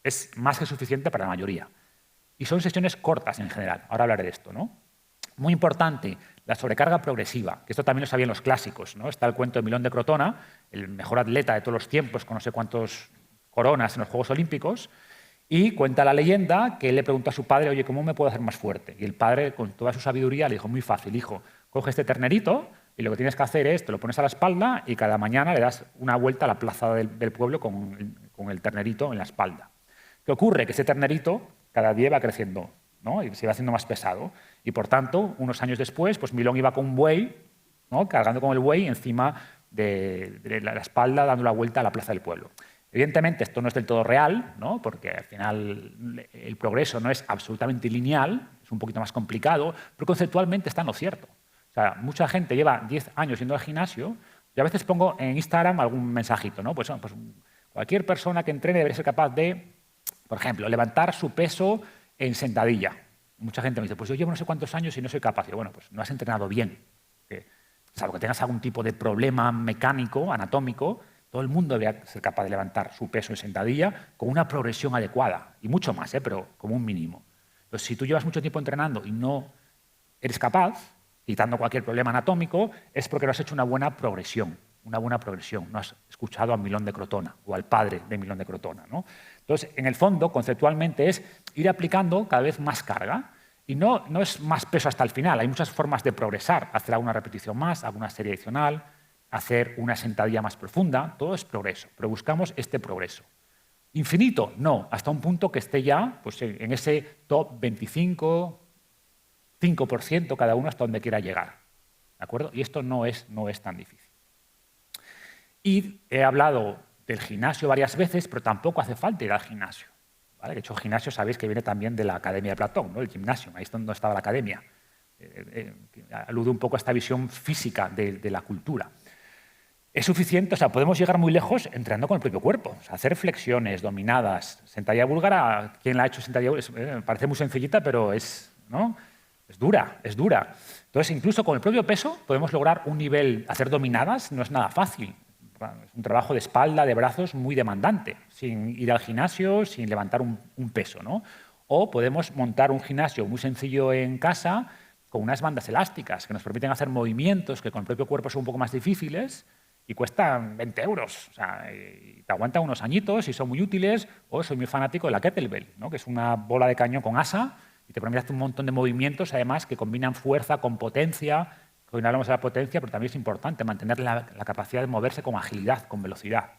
es más que suficiente para la mayoría. Y son sesiones cortas en general. Ahora hablaré de esto, ¿no? Muy importante, la sobrecarga progresiva, que esto también lo sabían los clásicos, ¿no? Está el cuento de Milón de Crotona, el mejor atleta de todos los tiempos, con no sé cuántos coronas en los Juegos Olímpicos, y cuenta la leyenda que él le preguntó a su padre, oye, ¿cómo me puedo hacer más fuerte? Y el padre, con toda su sabiduría, le dijo, muy fácil, hijo, coge este ternerito y lo que tienes que hacer es, te lo pones a la espalda y cada mañana le das una vuelta a la plaza del pueblo con el ternerito en la espalda. ¿Qué ocurre? Que ese ternerito cada día va creciendo, ¿no? Y se va haciendo más pesado. Y por tanto, unos años después, pues Milón iba con un buey, ¿no? Cargando con el buey encima de la espalda, dando la vuelta a la plaza del pueblo. Evidentemente, esto no es del todo real, ¿no? Porque al final el progreso no es absolutamente lineal, es un poquito más complicado, pero conceptualmente está en lo cierto. O sea, mucha gente lleva 10 años yendo al gimnasio y a veces pongo en Instagram algún mensajito, ¿no? Pues cualquier persona que entrene debería ser capaz de, por ejemplo, levantar su peso en sentadilla. Mucha gente me dice, pues yo llevo no sé cuántos años y no soy capaz. Y bueno, pues no has entrenado bien. Salvo que tengas algún tipo de problema mecánico, anatómico, todo el mundo debería ser capaz de levantar su peso en sentadilla con una progresión adecuada. Y mucho más, pero como un mínimo. Entonces, si tú llevas mucho tiempo entrenando y no eres capaz, quitando cualquier problema anatómico, es porque no has hecho una buena progresión. No has escuchado a Milón de Crotona o al padre de Milón de Crotona, ¿no? Entonces, en el fondo, conceptualmente, es ir aplicando cada vez más carga. Y no es más peso hasta el final. Hay muchas formas de progresar. Hacer alguna repetición más, alguna serie adicional, hacer una sentadilla más profunda. Todo es progreso, pero buscamos este progreso. ¿Infinito? No, hasta un punto que esté ya pues, en ese top 25, 5% cada uno hasta donde quiera llegar. ¿De acuerdo? Y esto no es tan difícil. Y he hablado del gimnasio varias veces, pero tampoco hace falta ir al gimnasio. ¿Vale? De hecho, el gimnasio sabéis que viene también de la Academia de Platón, ¿no? El gimnasio, ahí es donde estaba la academia. Alude un poco a esta visión física de la cultura. Es suficiente, o sea, podemos llegar muy lejos entrenando con el propio cuerpo. O sea, hacer flexiones, dominadas, sentadilla búlgara, ¿quién la ha hecho sentadilla búlgara? Parece muy sencillita, pero ¿no? Es dura. Entonces, incluso con el propio peso podemos lograr un nivel, hacer dominadas no es nada fácil. Es un trabajo de espalda, de brazos muy demandante, sin ir al gimnasio, sin levantar un peso, ¿no? O podemos montar un gimnasio muy sencillo en casa con unas bandas elásticas que nos permiten hacer movimientos que con el propio cuerpo son un poco más difíciles y cuestan 20 euros. O sea, y te aguantan unos añitos y son muy útiles. O soy muy fanático de la kettlebell, ¿no? Que es una bola de cañón con asa y te permite hacer un montón de movimientos, además, que combinan fuerza con potencia. Hoy no hablamos de la potencia, pero también es importante mantener la capacidad de moverse con agilidad, con velocidad.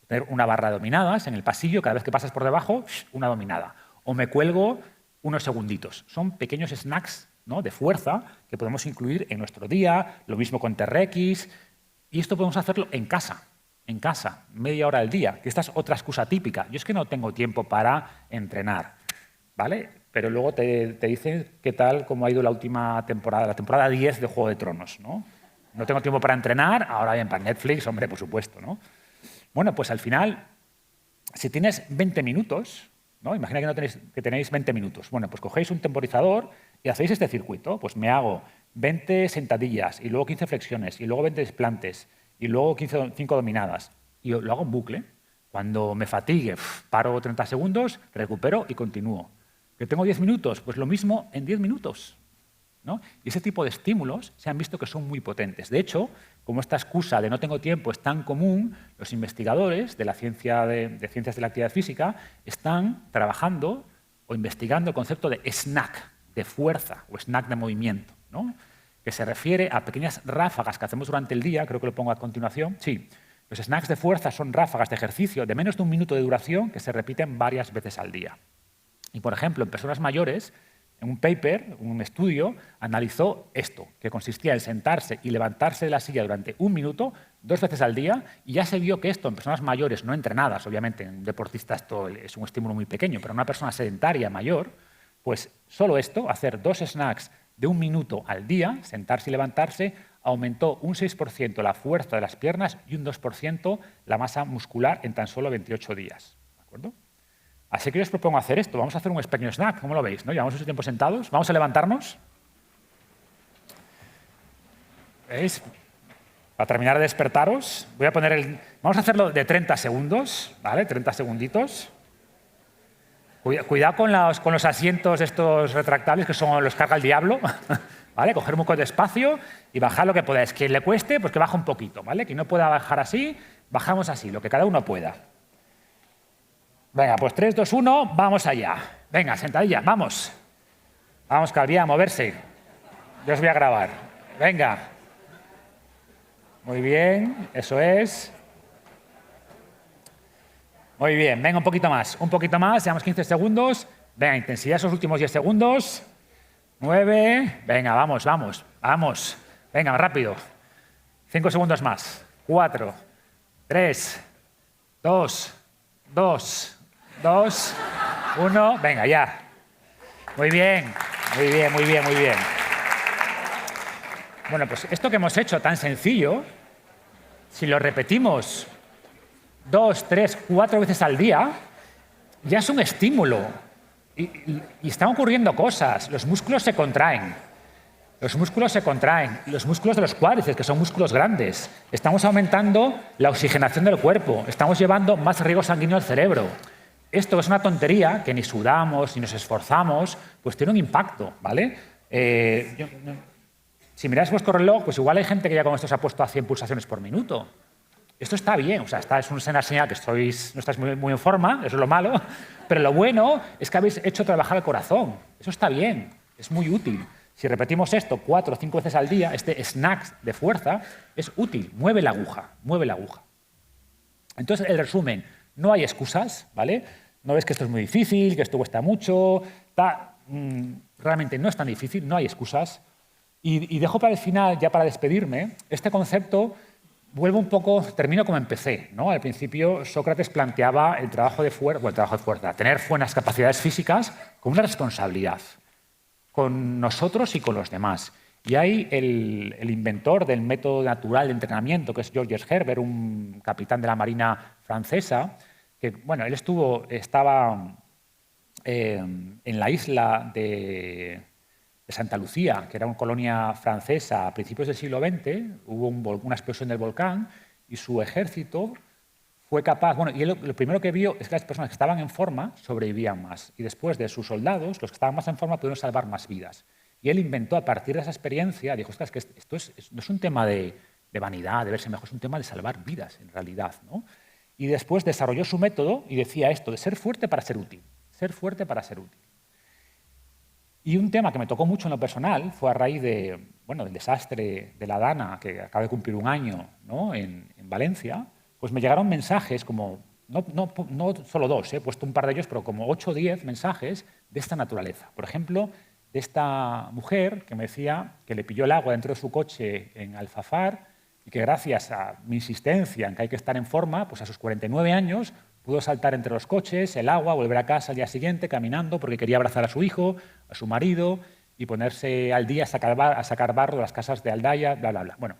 Tener una barra de dominadas en el pasillo, cada vez que pasas por debajo, una dominada. O me cuelgo unos segunditos. Son pequeños snacks, ¿no? De fuerza que podemos incluir en nuestro día, lo mismo con TRX. Y esto podemos hacerlo en casa, media hora al día, que esta es otra excusa típica. Yo es que no tengo tiempo para entrenar, ¿vale? Pero luego te dicen qué tal, cómo ha ido la última temporada, la temporada 10 de Juego de Tronos, ¿no? No tengo tiempo para entrenar, ahora bien, para Netflix, hombre, por supuesto, ¿no? Bueno, pues al final, si tienes 20 minutos, ¿no? Imagina que tenéis 20 minutos. Bueno, pues cogéis un temporizador y hacéis este circuito. Pues me hago 20 sentadillas y luego 15 flexiones y luego 20 desplantes y luego 5 dominadas. Y lo hago en bucle. Cuando me fatigue, paro 30 segundos, recupero y continúo. ¿Que tengo 10 minutos? Pues lo mismo en 10 minutos. ¿No? Y ese tipo de estímulos se han visto que son muy potentes. De hecho, como esta excusa de no tengo tiempo es tan común, los investigadores de la ciencia de ciencias de la actividad física están trabajando o investigando el concepto de snack, de fuerza o snack de movimiento, ¿no? Que se refiere a pequeñas ráfagas que hacemos durante el día, creo que lo pongo a continuación. Sí, los snacks de fuerza son ráfagas de ejercicio de menos de 1 minuto de duración que se repiten varias veces al día. Y, por ejemplo, en personas mayores, en un paper, un estudio, analizó esto, que consistía en sentarse y levantarse de la silla durante 1 minuto, 2 veces al día, y ya se vio que esto en personas mayores, no entrenadas, obviamente, en deportistas esto es un estímulo muy pequeño, pero en una persona sedentaria mayor, pues solo esto, hacer 2 snacks de 1 minuto al día, sentarse y levantarse, aumentó un 6% la fuerza de las piernas y un 2% la masa muscular en tan solo 28 días. ¿De acuerdo? Así que yo os propongo hacer esto. Vamos a hacer un pequeño snack, ¿cómo lo veis? ¿No? Llevamos mucho tiempo sentados. Vamos a levantarnos. ¿Veis? Para terminar de despertaros, voy a poner vamos a hacerlo de 30 segundos, ¿vale? 30 segunditos. Cuidado con los asientos estos retractables, que son los carga el diablo. ¿Vale? Coger un poco de espacio y bajar lo que podáis. Quien le cueste, pues que baje un poquito. ¿Vale? Quien no pueda bajar así, bajamos así, lo que cada uno pueda. Venga, pues 3, 2, 1, vamos allá. Venga, sentadilla, vamos. Vamos, Calviá, a moverse. Yo os voy a grabar. Venga. Muy bien, eso es. Muy bien, venga, un poquito más, llevamos 15 segundos. Venga, intensidad esos últimos 10 segundos. 9, venga, vamos. Venga, más rápido. 5 segundos más. 4, 3, 2, 1. Venga, ya. Muy bien. Bueno, pues esto que hemos hecho tan sencillo, si lo repetimos 2, 3, 4 veces al día, ya es un estímulo. Y están ocurriendo cosas. Los músculos se contraen. Los músculos de los cuádriceps, que son músculos grandes. Estamos aumentando la oxigenación del cuerpo. Estamos llevando más riego sanguíneo al cerebro. Esto es una tontería que ni sudamos, ni nos esforzamos, pues tiene un impacto, ¿vale? Si miráis vuestro reloj, pues igual hay gente que ya con esto se ha puesto a 100 pulsaciones por minuto. Esto está bien, o sea, es una señal que no estáis muy en forma, eso es lo malo, pero lo bueno es que habéis hecho trabajar el corazón. Eso está bien, es muy útil. Si repetimos esto 4 o 5 veces al día, este snack de fuerza es útil, mueve la aguja. Entonces, el resumen, no hay excusas, ¿vale? No ves que esto es muy difícil, que esto cuesta mucho, realmente no es tan difícil, no hay excusas. Y dejo para el final, ya para despedirme, este concepto. Vuelvo un poco, termino como empecé, ¿no? Al principio Sócrates planteaba el trabajo de fuerza, tener buenas capacidades físicas como una responsabilidad con nosotros y con los demás. Y hay el inventor del método natural de entrenamiento, que es Georges Herbert, un capitán de la Marina francesa, que, bueno, él estaba en la isla de Santa Lucía, que era una colonia francesa a principios del siglo XX, hubo una explosión del volcán y su ejército fue capaz. Bueno, y él lo primero que vio es que las personas que estaban en forma sobrevivían más. Y después de sus soldados, los que estaban más en forma pudieron salvar más vidas. Y él inventó a partir de esa experiencia, dijo, ostras, que esto no es un tema de vanidad, de verse mejor, es un tema de salvar vidas en realidad, ¿no? Y después desarrolló su método y decía esto, de ser fuerte para ser útil. Ser fuerte para ser útil. Y un tema que me tocó mucho en lo personal fue a raíz del desastre de la Dana, que acaba de cumplir un año, ¿no? en Valencia, pues me llegaron mensajes como, no solo 2, he puesto un par de ellos, pero como 8 o 10 mensajes de esta naturaleza. Por ejemplo, de esta mujer que me decía que le pilló el agua dentro de su coche en Alfafar y que gracias a mi insistencia en que hay que estar en forma, pues a sus 49 años pudo saltar entre los coches, el agua, volver a casa al día siguiente caminando porque quería abrazar a su hijo, a su marido y ponerse al día a sacar barro de las casas de Aldaya, bla, bla, bla. Bueno,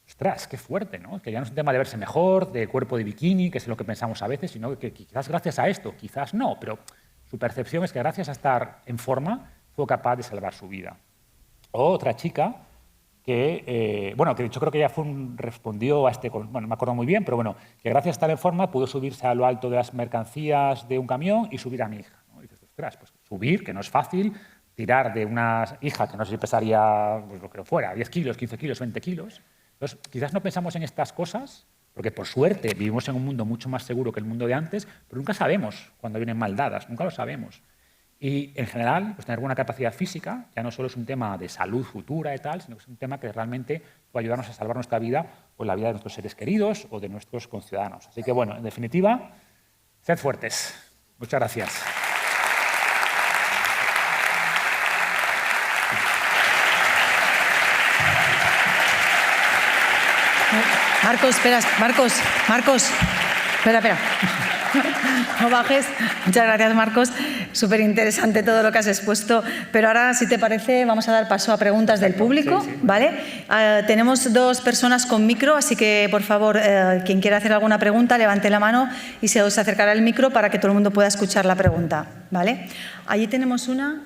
ostras, qué fuerte, ¿no? Que ya no es un tema de verse mejor, de cuerpo de bikini, que es lo que pensamos a veces, sino que quizás gracias a esto, quizás no, pero su percepción es que gracias a estar en forma fue capaz de salvar su vida. O otra chica que de hecho creo que ella respondió a no me acuerdo muy bien, pero bueno, que gracias a estar en forma pudo subirse a lo alto de las mercancías de un camión y subir a mi hija, ¿no? Y dices, ostras, pues subir, que no es fácil, tirar de una hija que no sé si pesaría, pues lo que fuera, 10 kilos, 15 kilos, 20 kilos. Entonces, quizás no pensamos en estas cosas, porque por suerte vivimos en un mundo mucho más seguro que el mundo de antes, pero nunca sabemos cuando vienen mal dadas, nunca lo sabemos. Y en general, pues tener buena capacidad física ya no solo es un tema de salud futura y tal, sino que es un tema que realmente puede ayudarnos a salvar nuestra vida o la vida de nuestros seres queridos o de nuestros conciudadanos. Así que, bueno, en definitiva, sed fuertes. Muchas gracias. Marcos, espera. No bajes. Muchas gracias, Marcos. Súper interesante todo lo que has expuesto. Pero ahora, si te parece, vamos a dar paso a preguntas del público, sí. ¿Vale? Tenemos 2 personas con micro, así que, por favor, quien quiera hacer alguna pregunta, levante la mano y se os acercará el micro para que todo el mundo pueda escuchar la pregunta, ¿vale? Allí tenemos una.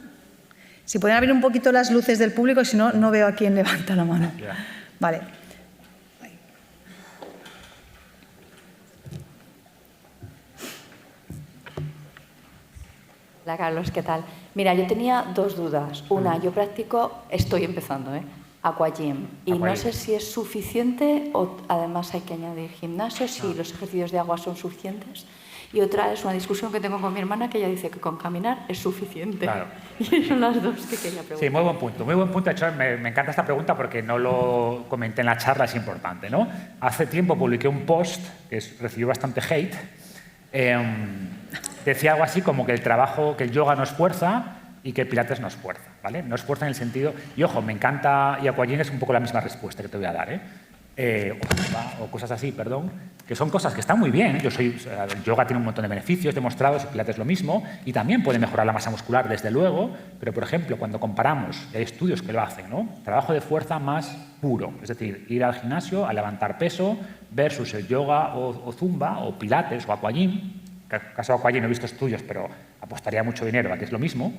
Si pueden abrir un poquito las luces del público, si no, no veo a quién levanta la mano. Vale. Hola Carlos, ¿qué tal? Mira, yo tenía dos dudas. Una, yo practico, estoy empezando, aquagym. Y no sé si es suficiente o además hay que añadir gimnasio, si los ejercicios de agua son suficientes. Y otra es una discusión que tengo con mi hermana, que ella dice que con caminar es suficiente. Claro. Y son las dos que quería preguntar. Sí, muy buen punto. Muy buen punto. De hecho, me encanta esta pregunta porque no lo comenté en la charla, es importante, ¿no? Hace tiempo publiqué un post que recibió bastante hate. Decía algo así como que el yoga no es fuerza y que el pilates no es fuerza, ¿vale? No es fuerza en el sentido... Y ojo, me encanta, y aquagym es un poco la misma respuesta que te voy a dar, o cosas así, perdón, que son cosas que están muy bien. El yoga tiene un montón de beneficios demostrados, el pilates lo mismo, y también puede mejorar la masa muscular, desde luego, pero, por ejemplo, cuando comparamos, hay estudios que lo hacen, ¿no? Trabajo de fuerza más puro, es decir, ir al gimnasio a levantar peso versus el yoga o zumba o pilates o aquagym. En el caso de aquagym no he visto estudios, pero apostaría mucho dinero a que es lo mismo.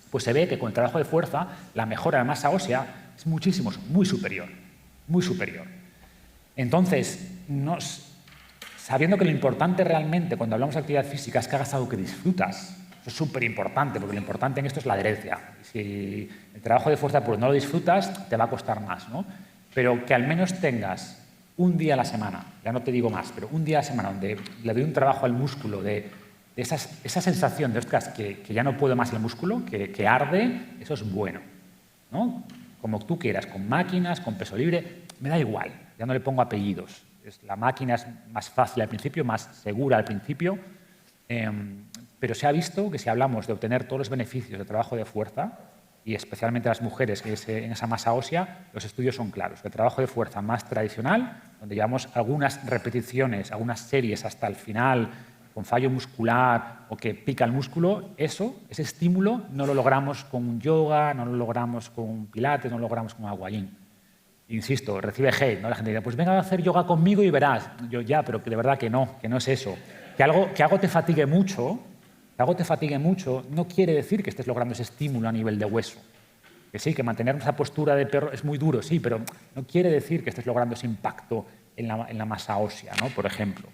Pues se ve que con el trabajo de fuerza la mejora de la masa ósea es muchísimo, muy superior, muy superior. Entonces, sabiendo que lo importante realmente cuando hablamos de actividad física es que hagas algo que disfrutas, eso es súper importante, porque lo importante en esto es la adherencia. Si el trabajo de fuerza puro no lo disfrutas, te va a costar más, ¿no? Pero que al menos tengas un día a la semana, ya no te digo más, pero un día a la semana donde le doy un trabajo al músculo de esa sensación de, ostras, que ya no puedo más el músculo, que arde, eso es bueno, ¿no? Como tú quieras, con máquinas, con peso libre, me da igual, ya no le pongo apellidos. La máquina es más fácil al principio, más segura al principio, pero se ha visto que si hablamos de obtener todos los beneficios del trabajo de fuerza, y especialmente las mujeres en esa masa ósea, los estudios son claros. El trabajo de fuerza más tradicional, donde llevamos algunas repeticiones, algunas series hasta el final, con fallo muscular o que pica el músculo, ese estímulo no lo logramos con yoga, no lo logramos con pilates, no lo logramos con aquagym. Insisto, recibe hate, ¿no? La gente dice, pues venga a hacer yoga conmigo y verás. Yo ya, pero que de verdad que no es eso. Que algo te fatigue mucho, no quiere decir que estés logrando ese estímulo a nivel de hueso. Que sí, que mantener esa postura de perro es muy duro, sí, pero no quiere decir que estés logrando ese impacto en la masa ósea, ¿no? Por ejemplo.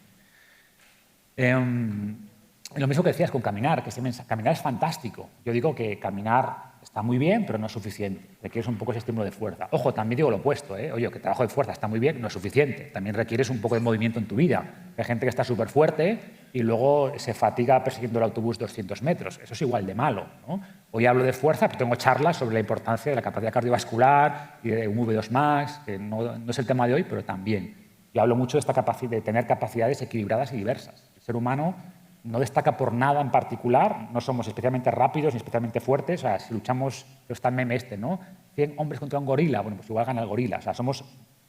Lo mismo que decías con caminar, que caminar es fantástico. Yo digo que caminar está muy bien, pero no es suficiente. Requieres un poco ese estímulo de fuerza. Ojo, también digo lo opuesto, Oye, que trabajo de fuerza está muy bien, no es suficiente. También requieres un poco de movimiento en tu vida. Hay gente que está súper fuerte y luego se fatiga persiguiendo el autobús 200 metros. Eso es igual de malo, ¿no? Hoy hablo de fuerza, pero tengo charlas sobre la importancia de la capacidad cardiovascular y de un V2 max, que no es el tema de hoy, pero también. Yo hablo mucho de esta capacidad de tener capacidades equilibradas y diversas. El ser humano no destaca por nada en particular, no somos especialmente rápidos ni especialmente fuertes. O sea, si luchamos, está el meme ¿no? 100 hombres contra un gorila, bueno, pues igual gana el gorila. O sea, somos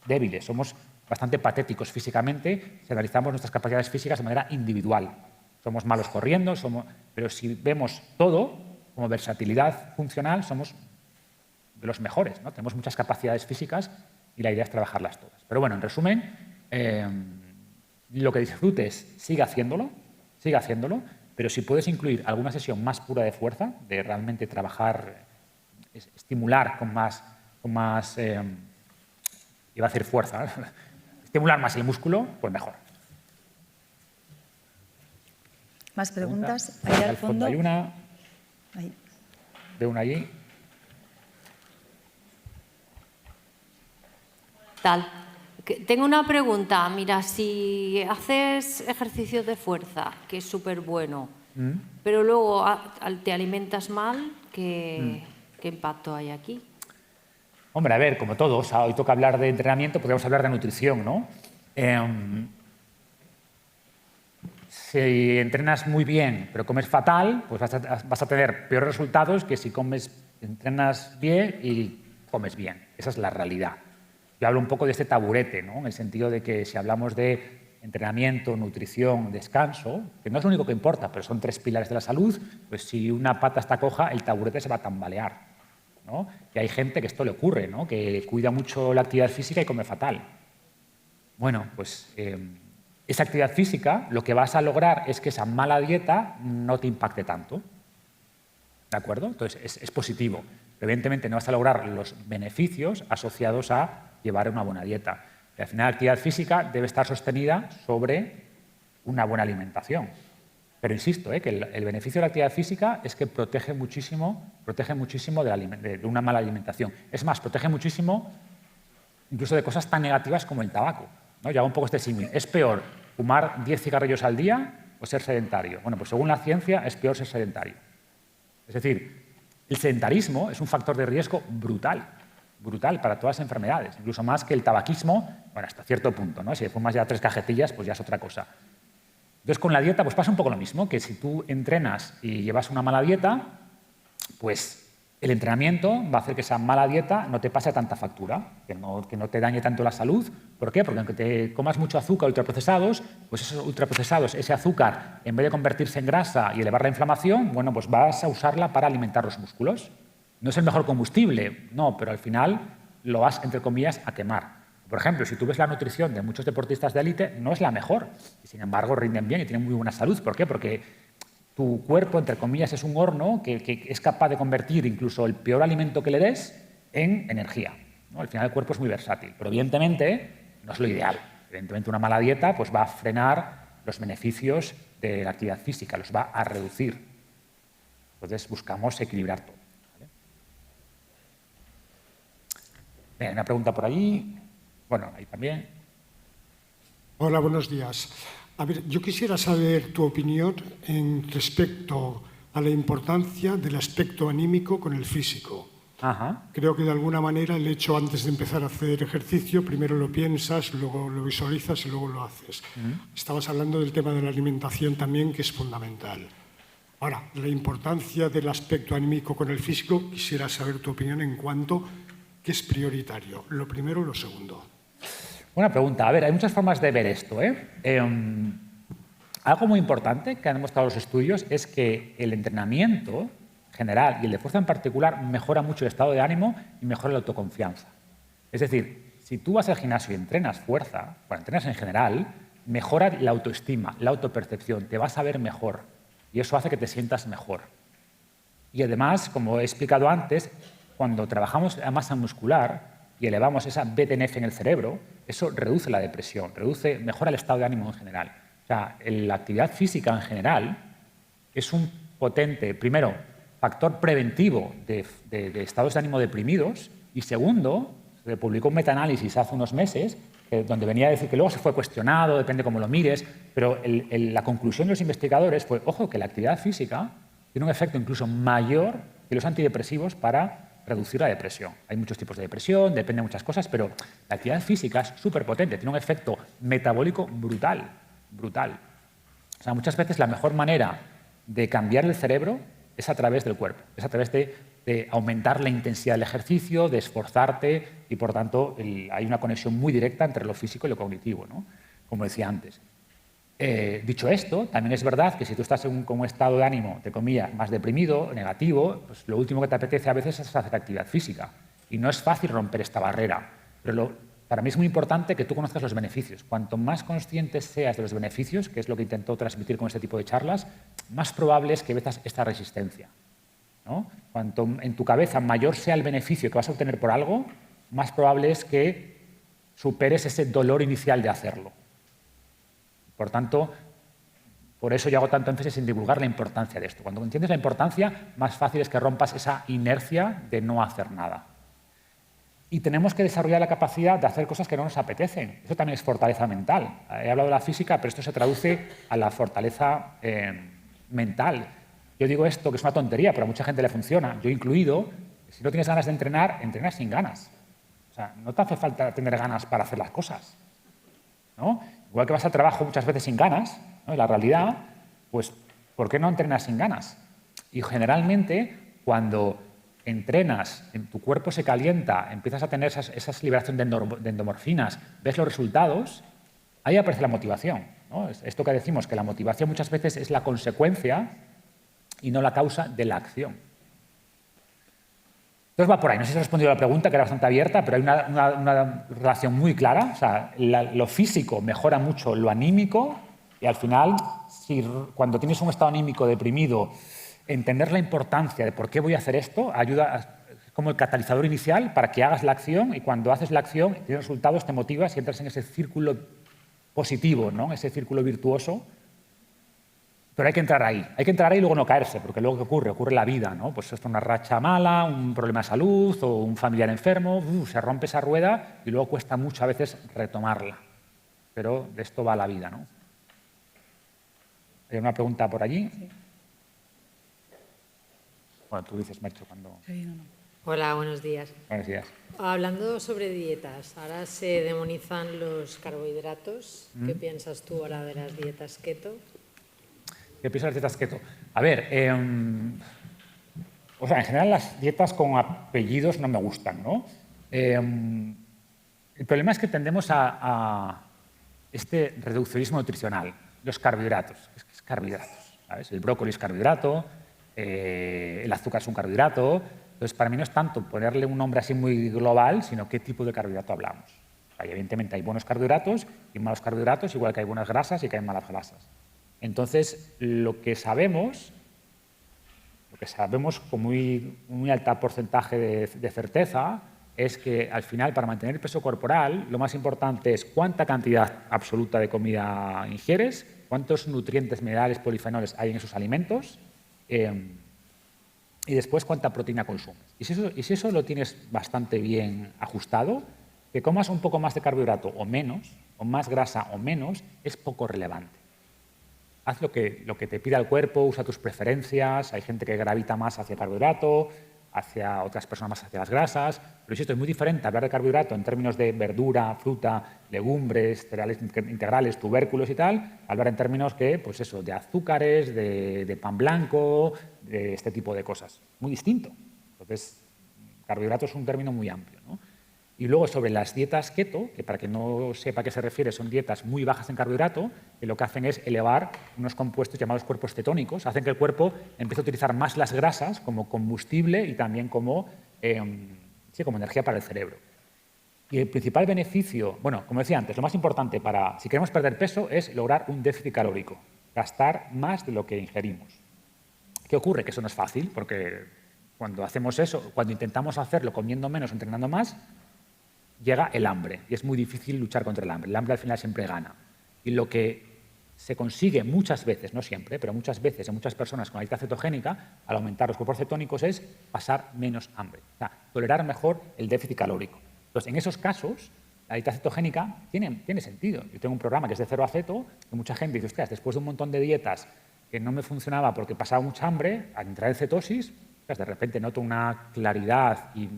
débiles, somos bastante patéticos físicamente si analizamos nuestras capacidades físicas de manera individual. Somos malos corriendo, pero si vemos todo como versatilidad funcional, somos de los mejores, ¿no? Tenemos muchas capacidades físicas y la idea es trabajarlas todas. Pero bueno, en resumen, lo que disfrutes, sigue haciéndolo, pero si puedes incluir alguna sesión más pura de fuerza, de realmente trabajar, estimular con más iba a decir fuerza, estimular más el músculo, pues mejor. ¿Más preguntas? Ahí al fondo. Hay una. Ahí. Veo una allí. Tal. Tengo una pregunta. Mira, si haces ejercicios de fuerza, que es súper bueno, pero luego te alimentas mal, ¿qué impacto hay aquí? Hombre, a ver, como todos, hoy toca hablar de entrenamiento, podríamos hablar de nutrición, ¿no? Si entrenas muy bien, pero comes fatal, pues vas a tener peores resultados que si entrenas bien y comes bien. Esa es la realidad. Yo hablo un poco de este taburete, ¿no? En el sentido de que si hablamos de entrenamiento, nutrición, descanso, que no es lo único que importa, pero son 3 pilares de la salud, pues si una pata está coja, el taburete se va a tambalear, ¿no? Y hay gente que esto le ocurre, ¿no? Que cuida mucho la actividad física y come fatal. Bueno, pues esa actividad física lo que vas a lograr es que esa mala dieta no te impacte tanto. ¿De acuerdo? Entonces es positivo. Pero evidentemente no vas a lograr los beneficios asociados a llevar una buena dieta. Y al final la actividad física debe estar sostenida sobre una buena alimentación. ¿Ok? Pero insisto, que el beneficio de la actividad física es que protege muchísimo de una mala alimentación. Es más, protege muchísimo incluso de cosas tan negativas como el tabaco, ¿no? Yo hago un poco este símil. ¿Es peor fumar 10 cigarrillos al día o ser sedentario? Bueno, pues según la ciencia es peor ser sedentario. Es decir, el sedentarismo es un factor de riesgo brutal para todas las enfermedades, incluso más que el tabaquismo, bueno, hasta cierto punto, ¿no? Si fumas ya 3 cajetillas, pues ya es otra cosa. Entonces, con la dieta pues pasa un poco lo mismo, que si tú entrenas y llevas una mala dieta, pues el entrenamiento va a hacer que esa mala dieta no te pase tanta factura, que no te dañe tanto la salud. ¿Por qué? Porque aunque te comas mucho azúcar, ultraprocesados, pues esos ultraprocesados, ese azúcar, en vez de convertirse en grasa y elevar la inflamación, bueno, pues vas a usarla para alimentar los músculos. No es el mejor combustible, no, pero al final lo vas, entre comillas, a quemar. Por ejemplo, si tú ves la nutrición de muchos deportistas de élite, no es la mejor. Y sin embargo, rinden bien y tienen muy buena salud. ¿Por qué? Porque tu cuerpo, entre comillas, es un horno que es capaz de convertir incluso el peor alimento que le des en energía, ¿no? Al final el cuerpo es muy versátil, pero evidentemente no es lo ideal. Evidentemente una mala dieta pues, va a frenar los beneficios de la actividad física, los va a reducir. Entonces buscamos equilibrar todo. ¿Vale? Bien, una pregunta por ahí. Bueno, ahí también. Hola, buenos días. A ver, yo quisiera saber tu opinión respecto a la importancia del aspecto anímico con el físico. Ajá. Creo que de alguna manera el hecho antes de empezar a hacer ejercicio, primero lo piensas, luego lo visualizas y luego lo haces. Estabas hablando del tema de la alimentación también, que es fundamental. Ahora, la importancia del aspecto anímico con el físico, quisiera saber tu opinión en cuanto que es prioritario, lo primero o lo segundo. Buena pregunta. A ver, hay muchas formas de ver esto, algo muy importante que han demostrado los estudios es que el entrenamiento general y el de fuerza en particular mejora mucho el estado de ánimo y mejora la autoconfianza. Es decir, si tú vas al gimnasio y entrenas fuerza, bueno, entrenas en general, mejora la autoestima, la autopercepción, te vas a ver mejor y eso hace que te sientas mejor. Y además, como he explicado antes, cuando trabajamos la masa muscular y elevamos esa BDNF en el cerebro, eso reduce la depresión, mejora el estado de ánimo en general. O sea, la actividad física en general es un potente, primero, factor preventivo de estados de ánimo deprimidos y segundo, se publicó un metaanálisis hace unos meses donde venía a decir que luego se fue cuestionado, depende cómo lo mires, pero la conclusión de los investigadores fue, ojo, que la actividad física tiene un efecto incluso mayor que los antidepresivos para reducir la depresión. Hay muchos tipos de depresión, depende de muchas cosas, pero la actividad física es súper potente, tiene un efecto metabólico brutal. O sea, muchas veces la mejor manera de cambiar el cerebro es a través del cuerpo, es a través de aumentar la intensidad del ejercicio, de esforzarte y, por tanto, hay una conexión muy directa entre lo físico y lo cognitivo, ¿no? Como decía antes. Dicho esto, también es verdad que si tú estás en un estado de ánimo, entre comillas, más deprimido, negativo, pues lo último que te apetece a veces es hacer actividad física. Y no es fácil romper esta barrera. Pero para mí es muy importante que tú conozcas los beneficios. Cuanto más consciente seas de los beneficios, que es lo que intento transmitir con este tipo de charlas, más probable es que venzas esta resistencia, ¿no? Cuanto en tu cabeza mayor sea el beneficio que vas a obtener por algo, más probable es que superes ese dolor inicial de hacerlo. Por tanto, por eso yo hago tanto énfasis en divulgar la importancia de esto. Cuando entiendes la importancia, más fácil es que rompas esa inercia de no hacer nada. Y tenemos que desarrollar la capacidad de hacer cosas que no nos apetecen. Eso también es fortaleza mental. He hablado de la física, pero esto se traduce a la fortaleza mental. Yo digo esto, que es una tontería, pero a mucha gente le funciona, yo incluido. Si no tienes ganas de entrenar, entrenas sin ganas. O sea, no te hace falta tener ganas para hacer las cosas, ¿no? Igual que vas al trabajo muchas veces sin ganas, ¿no? En la realidad, pues, ¿por qué no entrenas sin ganas? Y generalmente, cuando entrenas, tu cuerpo se calienta, empiezas a tener esas liberación de endorfinas, ves los resultados, ahí aparece la motivación, ¿no? Esto que decimos, que la motivación muchas veces es la consecuencia y no la causa de la acción. Entonces va por ahí. No sé si he respondido a la pregunta, que era bastante abierta, pero hay una relación muy clara. O sea, lo físico mejora mucho lo anímico y al final, cuando tienes un estado anímico deprimido, entender la importancia de por qué voy a hacer esto ayuda como el catalizador inicial para que hagas la acción y cuando haces la acción y tienes resultados te motivas y entras en ese círculo positivo, ¿no? Ese círculo virtuoso Pero hay que entrar ahí y luego no caerse, porque luego ¿qué ocurre? Ocurre la vida, ¿no? Pues esto es una racha mala, un problema de salud o un familiar enfermo, se rompe esa rueda y luego cuesta mucho a veces retomarla. Pero de esto va la vida, ¿no? ¿Hay una pregunta por allí? Sí. Bueno, tú dices, Mercho, cuando... Hola, buenos días. Buenos días. Hablando sobre dietas, ahora se demonizan los carbohidratos. ¿Qué piensas tú ahora de las dietas keto? ¿Qué piensas de las dietas keto? A ver, o sea, en general las dietas con apellidos no me gustan, ¿no? El problema es que tendemos a este reduccionismo nutricional, los carbohidratos. Es carbohidratos, ¿sabes? El brócoli es carbohidrato, el azúcar es un carbohidrato. Entonces, para mí no es tanto ponerle un nombre así muy global, sino qué tipo de carbohidrato hablamos. O sea, evidentemente hay buenos carbohidratos y malos carbohidratos, igual que hay buenas grasas y que hay malas grasas. Entonces, lo que sabemos con muy alto porcentaje de certeza es que al final, para mantener el peso corporal, lo más importante es cuánta cantidad absoluta de comida ingieres, cuántos nutrientes, minerales, polifenoles hay en esos alimentos y después cuánta proteína consumes. Y si eso lo tienes bastante bien ajustado, que comas un poco más de carbohidrato o menos, o más grasa o menos, es poco relevante. Haz lo que te pida el cuerpo, usa tus preferencias. Hay gente que gravita más hacia carbohidrato, hacia otras personas más hacia las grasas. Pero insisto, es muy diferente hablar de carbohidrato en términos de verdura, fruta, legumbres, cereales integrales, tubérculos y tal, hablar en términos que, pues eso, de azúcares, de pan blanco, de este tipo de cosas. Muy distinto. Entonces, carbohidrato es un término muy amplio, ¿no? Y luego sobre las dietas keto, que para quien no sepa a qué se refiere, son dietas muy bajas en carbohidrato, que lo que hacen es elevar unos compuestos llamados cuerpos cetónicos, hacen que el cuerpo empiece a utilizar más las grasas como combustible y también como energía para el cerebro. Y el principal beneficio, bueno, como decía antes, lo más importante si queremos perder peso es lograr un déficit calórico, gastar más de lo que ingerimos. ¿Qué ocurre? Que eso no es fácil, porque cuando hacemos eso, cuando intentamos hacerlo comiendo menos, entrenando más, llega el hambre y es muy difícil luchar contra el hambre. El hambre al final siempre gana. Y lo que se consigue muchas veces, no siempre, pero muchas veces en muchas personas con la dieta cetogénica, al aumentar los cuerpos cetónicos, es pasar menos hambre. O sea, tolerar mejor el déficit calórico. Entonces, en esos casos, la dieta cetogénica tiene sentido. Yo tengo un programa que es de cero a ceto, que mucha gente dice, ostras, después de un montón de dietas que no me funcionaba porque pasaba mucha hambre, al entrar en cetosis, de repente noto una claridad y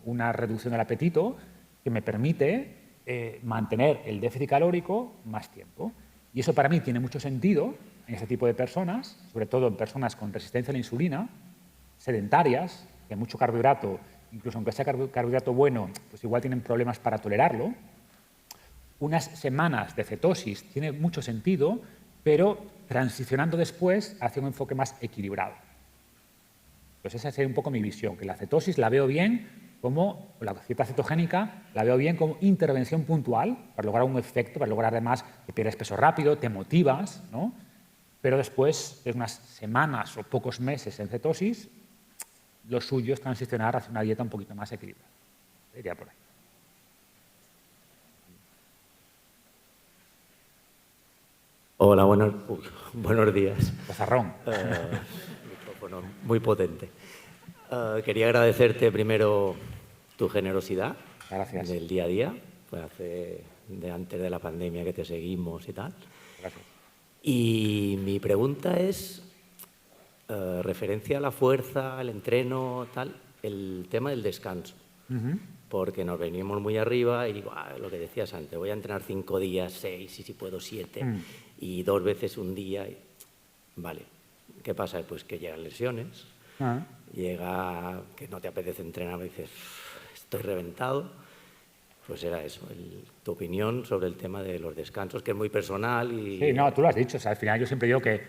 una reducción del apetito que me permite mantener el déficit calórico más tiempo. Y eso para mí tiene mucho sentido en este tipo de personas, sobre todo en personas con resistencia a la insulina, sedentarias, que mucho carbohidrato, incluso aunque sea carbohidrato bueno, pues igual tienen problemas para tolerarlo. Unas semanas de cetosis tiene mucho sentido, pero transicionando después hacia un enfoque más equilibrado. Pues esa sería un poco mi visión, que la cetosis la veo bien como, la dieta cetogénica, la veo bien como intervención puntual para lograr un efecto, para lograr además que pierdes peso rápido, te motivas, ¿no? Pero después de unas semanas o pocos meses en cetosis, lo suyo es transicionar hacia una dieta un poquito más equilibrada. Iría por ahí. Hola, buenos días. Bozarrón. Micrófono muy potente. Quería agradecerte primero tu generosidad. Gracias. Del día a día. Pues antes de la pandemia que te seguimos y tal. Gracias. Y mi pregunta es, referencia a la fuerza, al entreno, tal, el tema del descanso. Porque nos venimos muy arriba y digo, lo que decías antes, voy a entrenar 5 días, 6 y si puedo 7 y 2 veces un día. Vale, ¿qué pasa? Pues que llegan lesiones, llega que no te apetece entrenar y dices, estoy reventado. Pues era eso, tu opinión sobre el tema de los descansos, que es muy personal. Sí, no, tú lo has dicho. O sea, al final yo siempre digo que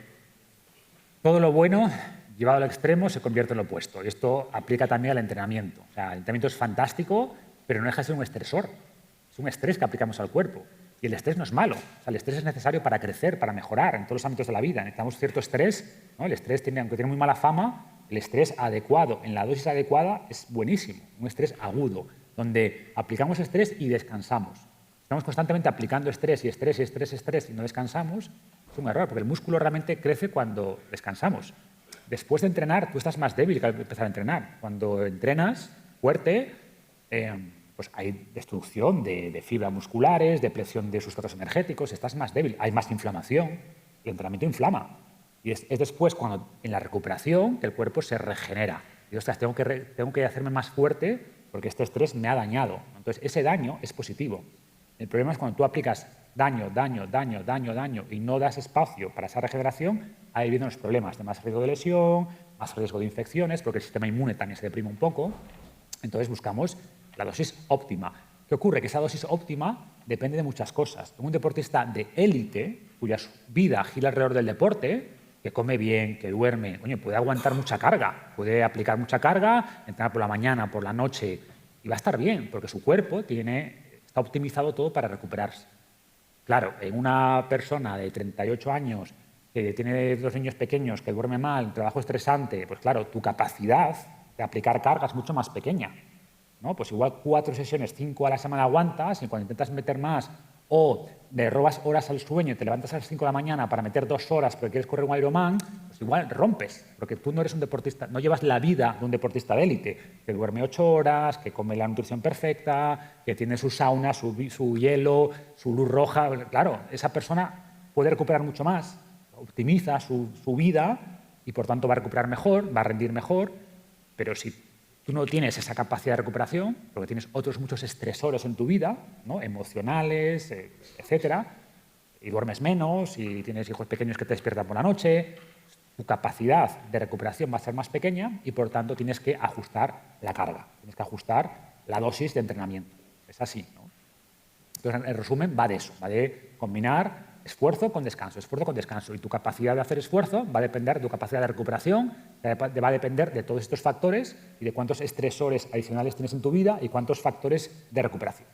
todo lo bueno llevado al extremo se convierte en lo opuesto. Y esto aplica también al entrenamiento. O sea, el entrenamiento es fantástico, pero no deja de ser un estresor. Es un estrés que aplicamos al cuerpo. Y el estrés no es malo. O sea, el estrés es necesario para crecer, para mejorar en todos los ámbitos de la vida. Necesitamos cierto estrés, ¿no? El estrés, aunque tiene muy mala fama, el estrés adecuado, en la dosis adecuada, es buenísimo. Un estrés agudo, donde aplicamos estrés y descansamos. Estamos constantemente aplicando estrés y estrés y estrés y estrés y no descansamos. Eso un error, porque el músculo realmente crece cuando descansamos. Después de entrenar, tú estás más débil que al empezar a entrenar. Cuando entrenas fuerte, pues hay destrucción de fibras musculares, depleción de sustratos energéticos, estás más débil, hay más inflamación, el entrenamiento inflama. Y es después, cuando en la recuperación, que el cuerpo se regenera. Y, ostras, tengo que hacerme más fuerte porque este estrés me ha dañado. Entonces, ese daño es positivo. El problema es cuando tú aplicas daño y no das espacio para esa regeneración, ahí vienen los problemas de más riesgo de lesión, más riesgo de infecciones, porque el sistema inmune también se deprime un poco. Entonces buscamos la dosis óptima. ¿Qué ocurre? Que esa dosis óptima depende de muchas cosas. Un deportista de élite, cuya vida gira alrededor del deporte, que come bien, que duerme, puede aguantar mucha carga, puede aplicar mucha carga, entrenar por la mañana, por la noche, y va a estar bien, porque su cuerpo está optimizado todo para recuperarse. Claro, en una persona de 38 años que tiene 2 niños pequeños, que duerme mal, un trabajo estresante, pues claro, tu capacidad de aplicar carga es mucho más pequeña, ¿no? Pues igual 4 sesiones, 5 a la semana aguantas, y cuando intentas meter más o le robas horas al sueño y te levantas a las 5 de la mañana para meter 2 horas porque quieres correr un Ironman, pues igual rompes, porque tú no eres un deportista, no llevas la vida de un deportista de élite, que duerme 8 horas, que come la nutrición perfecta, que tiene su sauna, su hielo, su luz roja. Claro, esa persona puede recuperar mucho más, optimiza su vida y por tanto va a recuperar mejor, va a rendir mejor, pero si tú no tienes esa capacidad de recuperación, porque tienes otros muchos estresores en tu vida, ¿no? Emocionales, etcétera, y duermes menos, y tienes hijos pequeños que te despiertan por la noche, tu capacidad de recuperación va a ser más pequeña y, por tanto, tienes que ajustar la carga, tienes que ajustar la dosis de entrenamiento. Es así, ¿no? Entonces, en resumen, va de eso, va de combinar esfuerzo con descanso. Y tu capacidad de hacer esfuerzo va a depender de tu capacidad de recuperación, va a depender de todos estos factores y de cuántos estresores adicionales tienes en tu vida y cuántos factores de recuperación.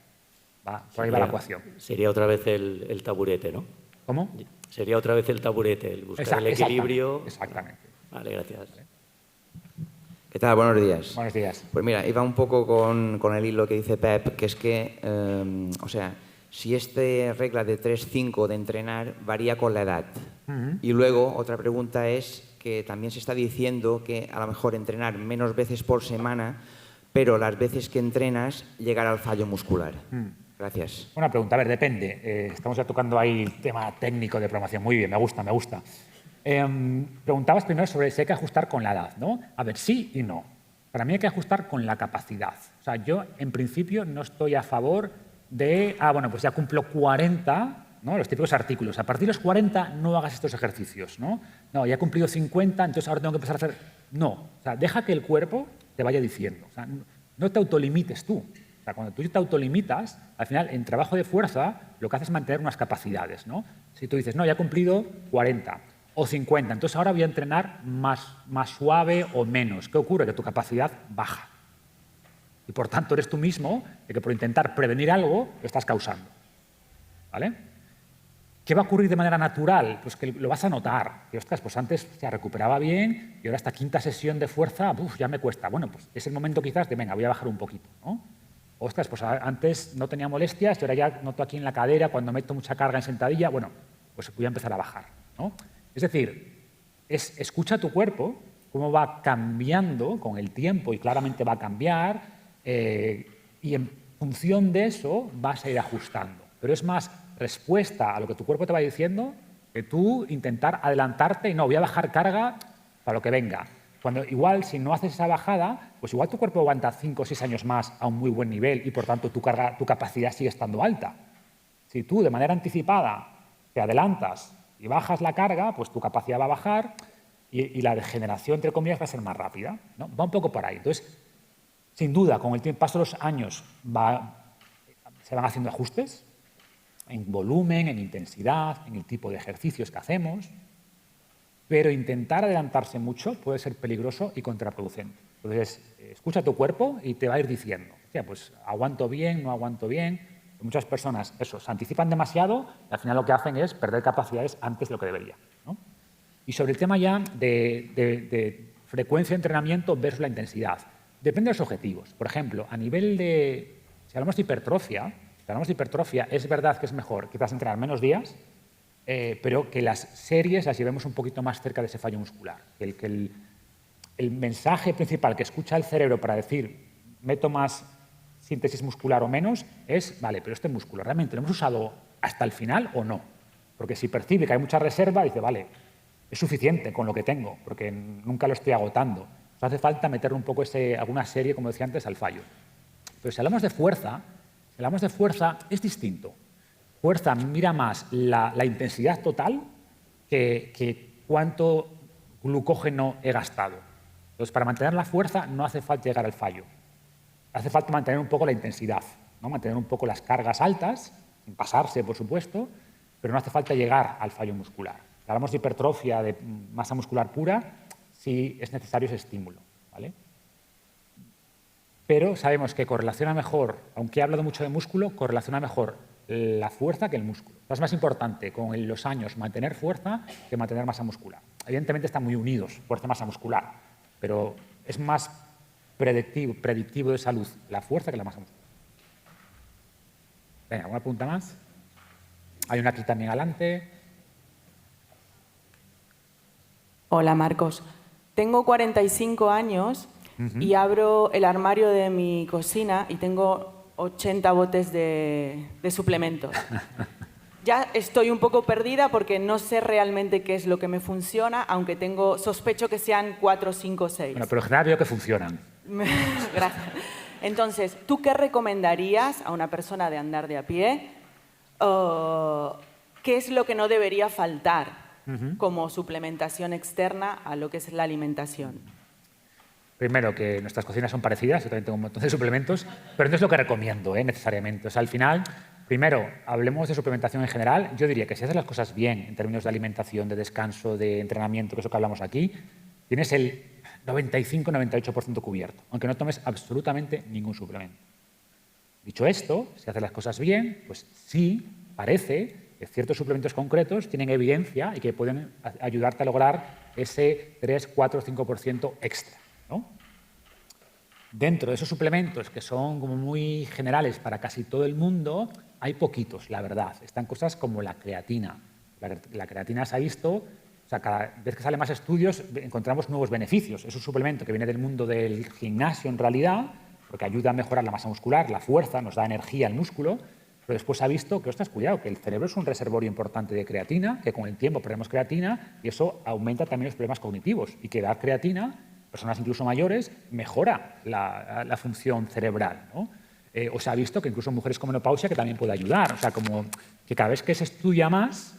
Por ahí va la ecuación. Sería otra vez el taburete, ¿no? ¿Cómo? Sería otra vez el taburete, el buscar el equilibrio. Exactamente. Vale, gracias. Vale. ¿Qué tal? Buenos días. Buenos días. Pues mira, iba un poco con el hilo que dice Pep, que es que, si esta regla de 3-5 de entrenar varía con la edad. Y luego, otra pregunta es que también se está diciendo que a lo mejor entrenar menos veces por semana, pero las veces que entrenas llegar al fallo muscular. Gracias. Una pregunta, a ver, depende. Estamos ya tocando ahí el tema técnico de programación. Muy bien, me gusta. Preguntabas primero sobre si hay que ajustar con la edad, ¿no? A ver, sí y no. Para mí hay que ajustar con la capacidad. O sea, yo en principio no estoy a favor de, pues ya cumplo 40, ¿no? Los típicos artículos. A partir de los 40 no hagas estos ejercicios, ¿no? No, ya he cumplido 50, entonces ahora tengo que empezar a hacer... No, o sea, deja que el cuerpo te vaya diciendo. O sea, no te autolimites tú. O sea, cuando tú te autolimitas, al final, en trabajo de fuerza, lo que haces es mantener unas capacidades, ¿no? Si tú dices, no, ya he cumplido 40 o 50, entonces ahora voy a entrenar más suave o menos. ¿Qué ocurre? Que tu capacidad baja. Y por tanto eres tú mismo de que por intentar prevenir algo lo estás causando. ¿Vale? ¿Qué va a ocurrir de manera natural? Pues que lo vas a notar. Que, ostras, pues antes se recuperaba bien y ahora esta quinta sesión de fuerza, ya me cuesta. Bueno, pues es el momento quizás de, venga, voy a bajar un poquito, ¿no? Ostras, pues antes no tenía molestias y ahora ya noto aquí en la cadera cuando meto mucha carga en sentadilla, bueno, pues voy a empezar a bajar, ¿no? Es decir, escucha tu cuerpo, cómo va cambiando con el tiempo y claramente va a cambiar, y en función de eso vas a ir ajustando. Pero es más respuesta a lo que tu cuerpo te va diciendo que tú intentar adelantarte y no, voy a bajar carga para lo que venga. Cuando igual, si no haces esa bajada, pues igual tu cuerpo aguanta 5 o 6 años más a un muy buen nivel y por tanto tu capacidad sigue estando alta. Si tú de manera anticipada te adelantas y bajas la carga, pues tu capacidad va a bajar y la degeneración, entre comillas, va a ser más rápida, ¿no? Va un poco por ahí. Entonces, sin duda, con el paso de los años se van haciendo ajustes en volumen, en intensidad, en el tipo de ejercicios que hacemos, pero intentar adelantarse mucho puede ser peligroso y contraproducente. Entonces, escucha tu cuerpo y te va a ir diciendo, pues aguanto bien, no aguanto bien. Muchas personas, se anticipan demasiado y al final lo que hacen es perder capacidades antes de lo que deberían, ¿no? Y sobre el tema ya de frecuencia de entrenamiento versus la intensidad. Depende de los objetivos. Por ejemplo, a nivel de... Si hablamos de hipertrofia, es verdad que es mejor quizás entrenar menos días, pero que las series las llevemos un poquito más cerca de ese fallo muscular. Que el mensaje principal que escucha el cerebro para decir meto más síntesis muscular o menos es, vale, pero este músculo realmente lo hemos usado hasta el final o no. Porque si percibe que hay mucha reserva, dice, vale, es suficiente con lo que tengo, porque nunca lo estoy agotando. Nos hace falta meterle un poco alguna serie, como decía antes, al fallo. Pero si hablamos de fuerza es distinto. Fuerza mira más la intensidad total que cuánto glucógeno he gastado. Entonces, para mantener la fuerza no hace falta llegar al fallo. Hace falta mantener un poco la intensidad, ¿no? Mantener un poco las cargas altas, sin pasarse, por supuesto, pero no hace falta llegar al fallo muscular. Si hablamos de hipertrofia, de masa muscular pura, sí es necesario ese estímulo, ¿vale? Pero sabemos que correlaciona mejor, aunque he hablado mucho de músculo, correlaciona mejor la fuerza que el músculo. Es más importante con los años mantener fuerza que mantener masa muscular. Evidentemente están muy unidos, fuerza y masa muscular, pero es más predictivo de salud la fuerza que la masa muscular. Venga, ¿alguna pregunta más? Hay una aquí también adelante. Hola, Marcos. Tengo 45 años y abro el armario de mi cocina y tengo 80 botes de suplementos. Ya estoy un poco perdida porque no sé realmente qué es lo que me funciona, aunque sospecho que sean 4, 5, 6. Bueno, pero en general veo que funcionan. Gracias. Entonces, ¿tú qué recomendarías a una persona de andar de a pie? ¿Qué es lo que no debería faltar como suplementación externa a lo que es la alimentación? Primero, que nuestras cocinas son parecidas, yo también tengo un montón de suplementos, pero no es lo que recomiendo necesariamente. O sea, al final, primero, hablemos de suplementación en general. Yo diría que si haces las cosas bien en términos de alimentación, de descanso, de entrenamiento, que es lo que hablamos aquí, tienes el 95-98% cubierto, aunque no tomes absolutamente ningún suplemento. Dicho esto, si haces las cosas bien, pues sí, parece que ciertos suplementos concretos tienen evidencia y que pueden ayudarte a lograr ese 3, 4, 5% extra, ¿no? Dentro de esos suplementos, que son como muy generales para casi todo el mundo, hay poquitos, la verdad. Están cosas como la creatina. La creatina se ha visto, o sea, cada vez que salen más estudios encontramos nuevos beneficios. Es un suplemento que viene del mundo del gimnasio en realidad, porque ayuda a mejorar la masa muscular, la fuerza, nos da energía al músculo, pero después se ha visto que, ostras, cuidado, que el cerebro es un reservorio importante de creatina, que con el tiempo perdemos creatina y eso aumenta también los problemas cognitivos y que dar creatina, personas incluso mayores, mejora la función cerebral, ¿no? O se ha visto que incluso en mujeres con menopausia que también puede ayudar. O sea, como que cada vez que se estudia más,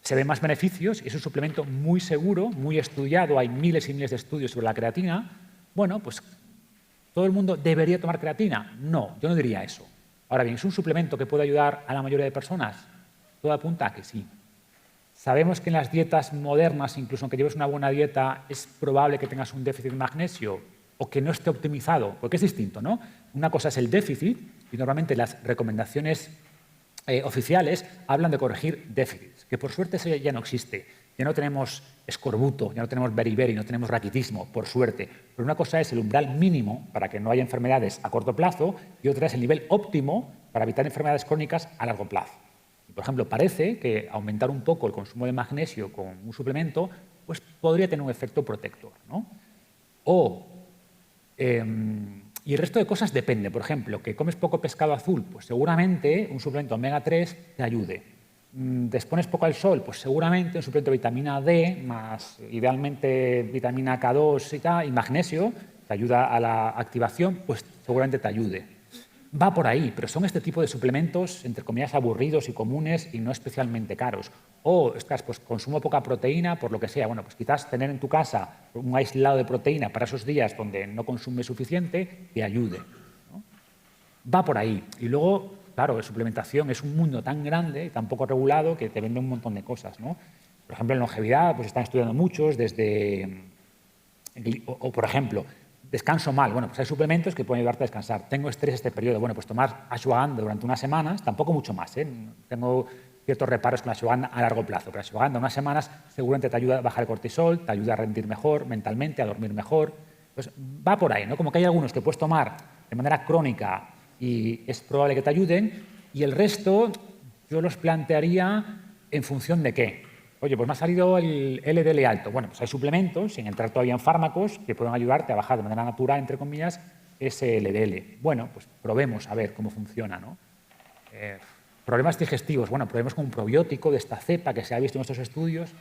se ven más beneficios y es un suplemento muy seguro, muy estudiado, hay miles y miles de estudios sobre la creatina. Bueno, pues ¿todo el mundo debería tomar creatina? No, yo no diría eso. Ahora bien, ¿es un suplemento que puede ayudar a la mayoría de personas? Todo apunta a que sí. Sabemos que en las dietas modernas, incluso aunque lleves una buena dieta, es probable que tengas un déficit de magnesio o que no esté optimizado, porque es distinto, ¿no? Una cosa es el déficit y normalmente las recomendaciones oficiales hablan de corregir déficits, que por suerte eso ya no existe. Ya no tenemos escorbuto, ya no tenemos beriberi, no tenemos raquitismo, por suerte. Pero una cosa es el umbral mínimo para que no haya enfermedades a corto plazo y otra es el nivel óptimo para evitar enfermedades crónicas a largo plazo. Y, por ejemplo, parece que aumentar un poco el consumo de magnesio con un suplemento pues podría tener un efecto protector, ¿no? Y el resto de cosas depende. Por ejemplo, que comes poco pescado azul, pues seguramente un suplemento omega 3 te ayude. Te expones poco al sol, pues seguramente un suplemento de vitamina D, más idealmente vitamina K2 y tal, y magnesio, te ayuda a la activación, pues seguramente te ayude. Va por ahí, pero son este tipo de suplementos, entre comillas, aburridos y comunes y no especialmente caros. O, estás, pues consumo poca proteína, por lo que sea. Bueno, pues quizás tener en tu casa un aislado de proteína para esos días donde no consumes suficiente te ayude, ¿no? Va por ahí. Y luego, claro, la suplementación es un mundo tan grande y tan poco regulado que te vende un montón de cosas, ¿no? Por ejemplo, en longevidad pues están estudiando muchos desde... O por ejemplo, descanso mal. Bueno, pues hay suplementos que pueden ayudarte a descansar. Tengo estrés este periodo. Bueno, pues tomar ashwagandha durante unas semanas, tampoco mucho más, ¿eh? Tengo ciertos reparos con la ashwagandha a largo plazo, pero la ashwagandha unas semanas seguramente te ayuda a bajar el cortisol, te ayuda a rendir mejor mentalmente, a dormir mejor. Entonces, va por ahí, ¿no? Como que hay algunos que puedes tomar de manera crónica y es probable que te ayuden, y el resto yo los plantearía ¿En función de qué? Oye, pues me ha salido el LDL alto. Bueno, pues hay suplementos, sin entrar todavía en fármacos, que pueden ayudarte a bajar de manera natural, entre comillas, ese LDL. Bueno, pues probemos a ver cómo funciona, ¿no? Problemas digestivos. Bueno, probemos con un probiótico de esta cepa que se ha visto en nuestros estudios.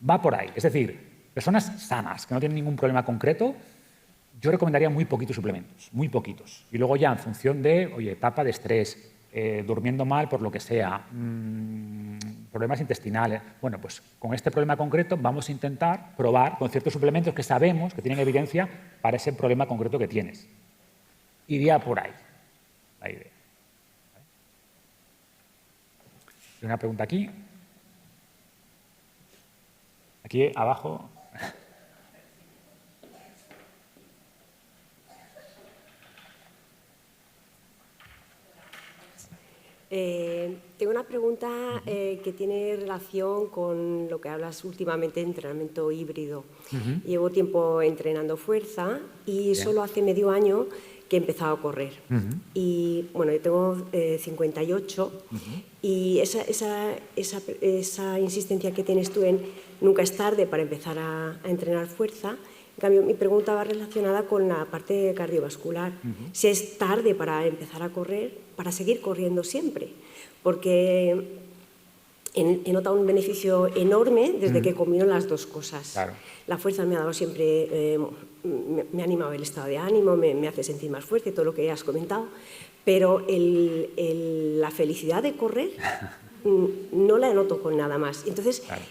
Va por ahí. Es decir, personas sanas, que no tienen ningún problema concreto, yo recomendaría muy poquitos suplementos, muy poquitos. Y luego ya, en función de, oye, etapa de estrés, durmiendo mal por lo que sea, problemas intestinales. Bueno, pues con este problema concreto vamos a intentar probar con ciertos suplementos que sabemos que tienen evidencia para ese problema concreto que tienes. Iría por ahí la idea. Hay una pregunta aquí. Aquí abajo. Tengo una pregunta que tiene relación con lo que hablas últimamente de entrenamiento híbrido. Llevo tiempo entrenando fuerza y solo hace medio año que he empezado a correr. Y bueno, yo tengo 58 y esa insistencia que tienes tú en nunca es tarde para empezar a entrenar fuerza. En cambio, mi pregunta va relacionada con la parte cardiovascular. Si es tarde para empezar a correr, para seguir corriendo siempre, porque he notado un beneficio enorme desde que combino las dos cosas. Claro. La fuerza me ha dado siempre, me ha animado el estado de ánimo, me hace sentir más fuerte, todo lo que has comentado, pero la felicidad de correr no la noto con nada más. Entonces, claro,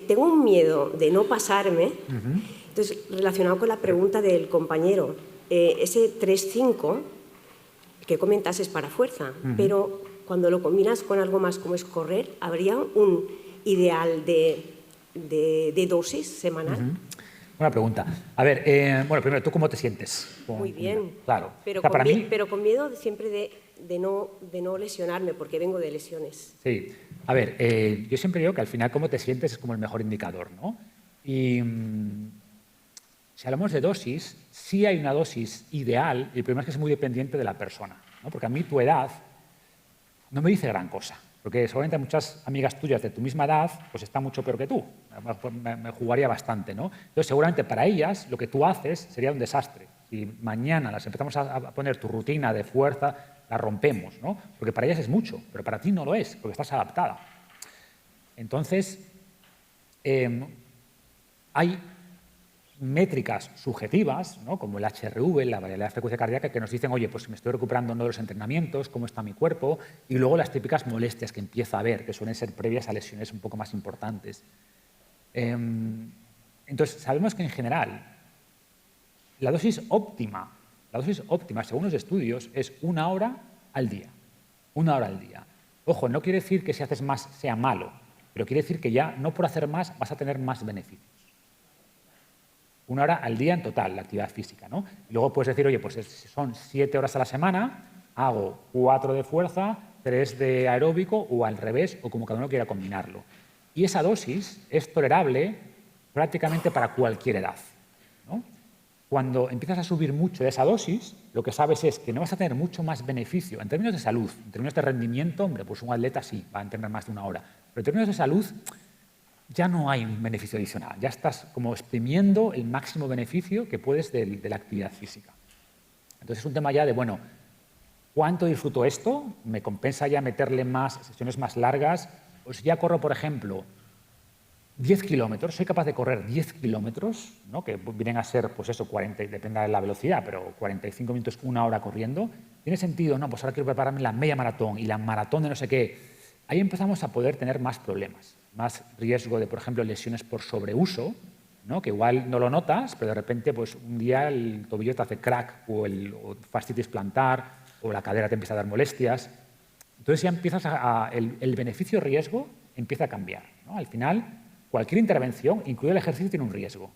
tengo un miedo de no pasarme. Entonces, relacionado con la pregunta del compañero, ese 3-5 que comentas es para fuerza, pero cuando lo combinas con algo más como es correr, ¿habría un ideal de dosis semanal? Buena pregunta. A ver, bueno, primero, ¿tú cómo te sientes? Muy bien, claro. Pero, o sea, pero con miedo siempre de no lesionarme, porque vengo de lesiones. Sí. A ver, yo siempre digo que al final cómo te sientes es como el mejor indicador, ¿no? Y si hablamos de dosis, sí hay una dosis ideal, y el problema es que es muy dependiente de la persona, ¿no? Porque a mí tu edad no me dice gran cosa, porque seguramente muchas amigas tuyas de tu misma edad pues están mucho peor que tú, me jugaría bastante, ¿no? Entonces seguramente para ellas lo que tú haces sería un desastre. Si mañana las empezamos a poner tu rutina de fuerza, la rompemos, ¿no? Porque para ellas es mucho, pero para ti no lo es, porque estás adaptada. Entonces, hay métricas subjetivas, ¿no? Como el HRV, la variabilidad de frecuencia cardíaca, que nos dicen, oye, pues me estoy recuperando no de los entrenamientos, cómo está mi cuerpo, y luego las típicas molestias que empieza a haber, que suelen ser previas a lesiones un poco más importantes. Entonces, sabemos que en general la dosis óptima, según los estudios, es 1 hora al día. 1 hora al día. Ojo, no quiere decir que si haces más sea malo, pero quiere decir que ya no por hacer más vas a tener más beneficios. 1 hora al día en total, la actividad física, ¿no? Y luego puedes decir, oye, pues son 7 horas a la semana, hago 4 de fuerza, 3 de aeróbico o al revés, o como cada uno quiera combinarlo. Y esa dosis es tolerable prácticamente para cualquier edad, ¿no? Cuando empiezas a subir mucho de esa dosis, lo que sabes es que no vas a tener mucho más beneficio. En términos de salud, en términos de rendimiento, hombre, pues un atleta sí, va a entrenar más de 1 hora. Pero en términos de salud, ya no hay un beneficio adicional. Ya estás como exprimiendo el máximo beneficio que puedes de la actividad física. Entonces es un tema ya de, bueno, ¿cuánto disfruto esto? ¿Me compensa ya meterle más sesiones más largas? Pues ya corro, por ejemplo, 10 kilómetros, soy capaz de correr 10 kilómetros, ¿no? Que vienen a ser, pues eso, 40, depende de la velocidad, pero 45 minutos, 1 hora corriendo. ¿Tiene sentido? No, pues ahora quiero prepararme la media maratón y la maratón de no sé qué. Ahí empezamos a poder tener más problemas, más riesgo de, por ejemplo, lesiones por sobreuso, ¿no? Que igual no lo notas, pero de repente pues un día el tobillo te hace crack o fascitis plantar o la cadera te empieza a dar molestias. Entonces ya empiezas el beneficio-riesgo empieza a cambiar, ¿no? Al final, cualquier intervención, incluido el ejercicio, tiene un riesgo.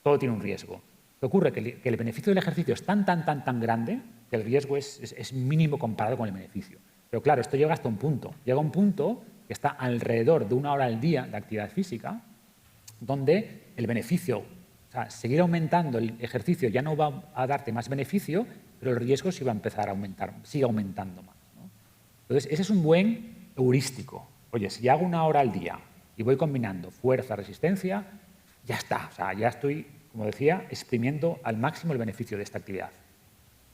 Todo tiene un riesgo. ¿Qué ocurre? Que el beneficio del ejercicio es tan grande que el riesgo es mínimo comparado con el beneficio. Pero claro, esto llega hasta un punto. Llega a un punto que está alrededor de 1 hora al día de actividad física, donde el beneficio, o sea, seguir aumentando el ejercicio ya no va a darte más beneficio, pero el riesgo sí va a empezar a aumentar, sigue aumentando más, ¿no? Entonces, ese es un buen heurístico, Oye, si hago 1 hora al día y voy combinando fuerza, resistencia, ya está. O sea, ya estoy, como decía, exprimiendo al máximo el beneficio de esta actividad.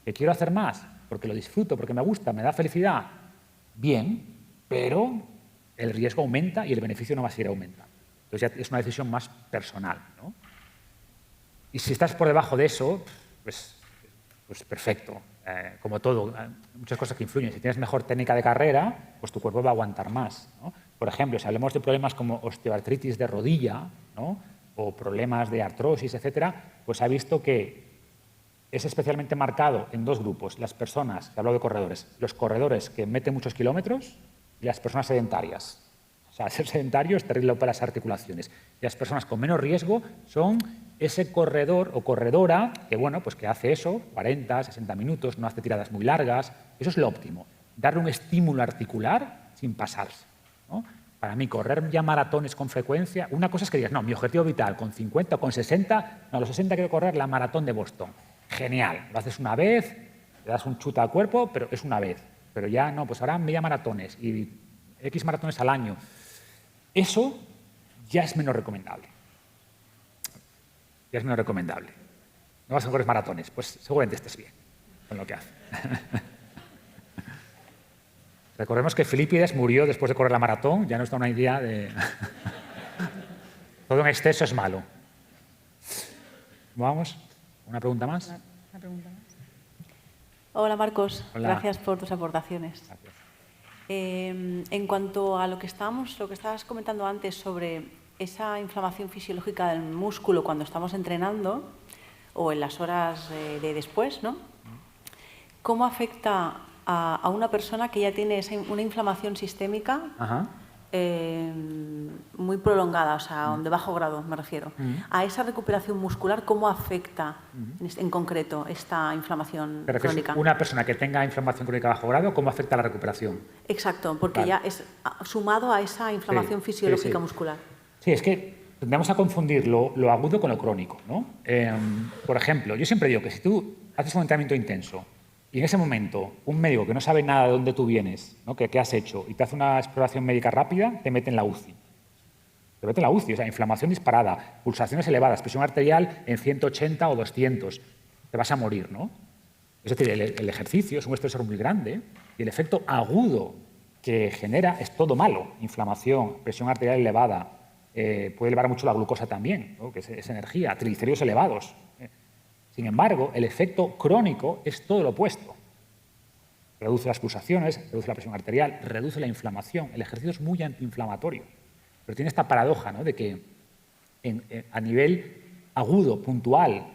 ¿Que quiero hacer más? Porque lo disfruto, porque me gusta, me da felicidad. Bien, pero el riesgo aumenta y el beneficio no va a seguir aumentando. Entonces ya es una decisión más personal, ¿no? Y si estás por debajo de eso, pues perfecto. Como todo, hay muchas cosas que influyen. Si tienes mejor técnica de carrera, pues tu cuerpo va a aguantar más, ¿no? Por ejemplo, si hablamos de problemas como osteoartritis de rodilla, ¿no? O problemas de artrosis, etcétera, pues se ha visto que es especialmente marcado en 2 grupos. Las personas, que hablo de corredores, los corredores que meten muchos kilómetros y las personas sedentarias. O sea, ser sedentario es terrible para las articulaciones. Y las personas con menos riesgo son ese corredor o corredora que, bueno, pues que hace eso, 40, 60 minutos, no hace tiradas muy largas. Eso es lo óptimo. Darle un estímulo articular sin pasarse, ¿no? Para mí, correr ya maratones con frecuencia, una cosa es que digas, no, mi objetivo vital con 50 o con 60, no, a los 60 quiero correr la maratón de Boston. Genial, lo haces una vez, le das un chute al cuerpo, pero es una vez. Pero ya no, pues ahora media maratones y X maratones al año. Eso ya es menos recomendable. Ya es menos recomendable. No vas a correr maratones, pues seguramente estés bien con lo que haces. Recordemos que Filipides murió después de correr la maratón, ya nos da una idea de... Todo en exceso es malo. Vamos, ¿una pregunta más? Una pregunta más. Hola Marcos, Hola. Gracias por tus aportaciones. Gracias. En cuanto a lo que estabas comentando antes sobre esa inflamación fisiológica del músculo cuando estamos entrenando o en las horas de después, ¿no? ¿Cómo afecta a una persona que ya tiene una inflamación sistémica muy prolongada, o sea, de bajo grado me refiero? A esa recuperación muscular, ¿cómo afecta en concreto esta inflamación ¿Te refieres crónica? a una persona que tenga inflamación crónica de bajo grado, cómo afecta a la recuperación? Exacto, porque Vale. ya es sumado a esa inflamación Sí, fisiológica sí. muscular. Sí, es que tendemos a confundir lo agudo con lo crónico, ¿no? Por ejemplo, yo siempre digo que si tú haces un entrenamiento intenso y en ese momento un médico que no sabe nada de dónde tú vienes, ¿no? ¿Qué has hecho? Y te hace una exploración médica rápida, te mete en la UCI. Te mete en la UCI, o sea, inflamación disparada, pulsaciones elevadas, presión arterial en 180 o 200. Te vas a morir, ¿no? Es decir, el ejercicio es un estresor muy grande y el efecto agudo que genera es todo malo. Inflamación, presión arterial elevada, puede elevar mucho la glucosa también, ¿no? Que es energía, triglicéridos elevados. Sin embargo, el efecto crónico es todo lo opuesto. Reduce las pulsaciones, reduce la presión arterial, reduce la inflamación. El ejercicio es muy antiinflamatorio. Pero tiene esta paradoja, ¿no? De que a nivel agudo, puntual,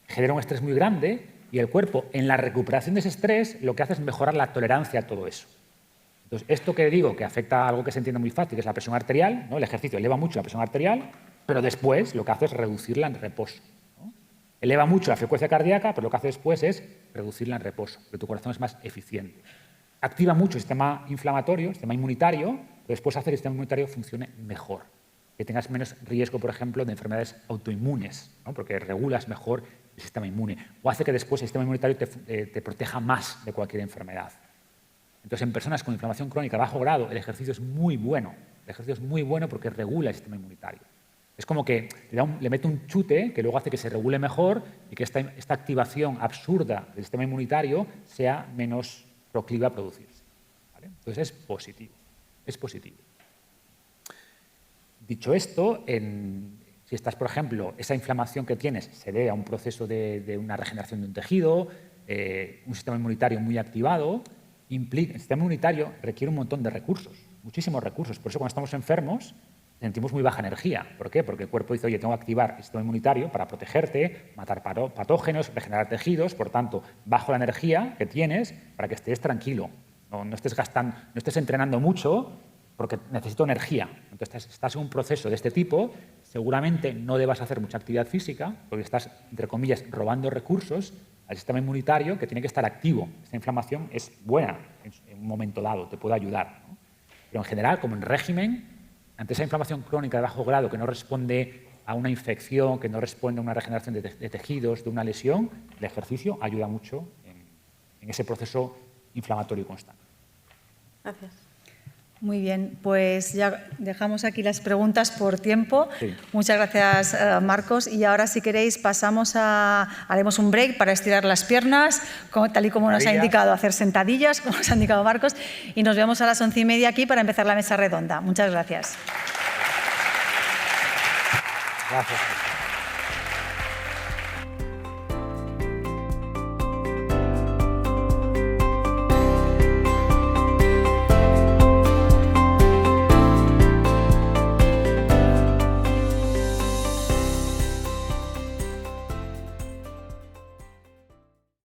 genera un estrés muy grande y el cuerpo, en la recuperación de ese estrés, lo que hace es mejorar la tolerancia a todo eso. Entonces, esto que digo, que afecta a algo que se entiende muy fácil, que es la presión arterial, ¿no? El ejercicio eleva mucho la presión arterial, pero después lo que hace es reducirla en reposo, ¿no? Eleva mucho la frecuencia cardíaca, pero lo que hace después es reducirla en reposo, porque tu corazón es más eficiente. Activa mucho el sistema inflamatorio, el sistema inmunitario, pero después hace que el sistema inmunitario funcione mejor, que tengas menos riesgo, por ejemplo, de enfermedades autoinmunes, ¿no? Porque regulas mejor el sistema inmune, o hace que después el sistema inmunitario te proteja más de cualquier enfermedad. Entonces, en personas con inflamación crónica de bajo grado, el ejercicio es muy bueno. El ejercicio es muy bueno porque regula el sistema inmunitario. Es como que le mete un chute que luego hace que se regule mejor y que esta activación absurda del sistema inmunitario sea menos proclive a producirse, ¿vale? Entonces, es positivo. Es positivo. Dicho esto, si estás, por ejemplo, esa inflamación que tienes se debe a un proceso de una regeneración de un tejido, un sistema inmunitario muy activado, el sistema inmunitario requiere un montón de recursos, muchísimos recursos. Por eso cuando estamos enfermos sentimos muy baja energía. ¿Por qué? Porque el cuerpo dice, oye, tengo que activar el sistema inmunitario para protegerte, matar patógenos, regenerar tejidos, por tanto, bajo la energía que tienes para que estés tranquilo, no estés gastando, no estés entrenando mucho porque necesito energía. Entonces, estás en un proceso de este tipo, seguramente no debas hacer mucha actividad física porque estás, entre comillas, robando recursos al sistema inmunitario que tiene que estar activo. Esta inflamación es buena en un momento dado, te puede ayudar, ¿no? Pero en general, como en régimen, ante esa inflamación crónica de bajo grado que no responde a una infección, que no responde a una regeneración de tejidos, de una lesión, el ejercicio ayuda mucho en ese proceso inflamatorio constante. Gracias. Muy bien, pues ya dejamos aquí las preguntas por tiempo. Sí. Muchas gracias, Marcos. Y ahora, si queréis, haremos un break para estirar las piernas, tal y como nos ha indicado, hacer sentadillas, como nos ha indicado Marcos, y nos vemos a las 11:30 aquí para empezar la mesa redonda. Muchas gracias. Gracias.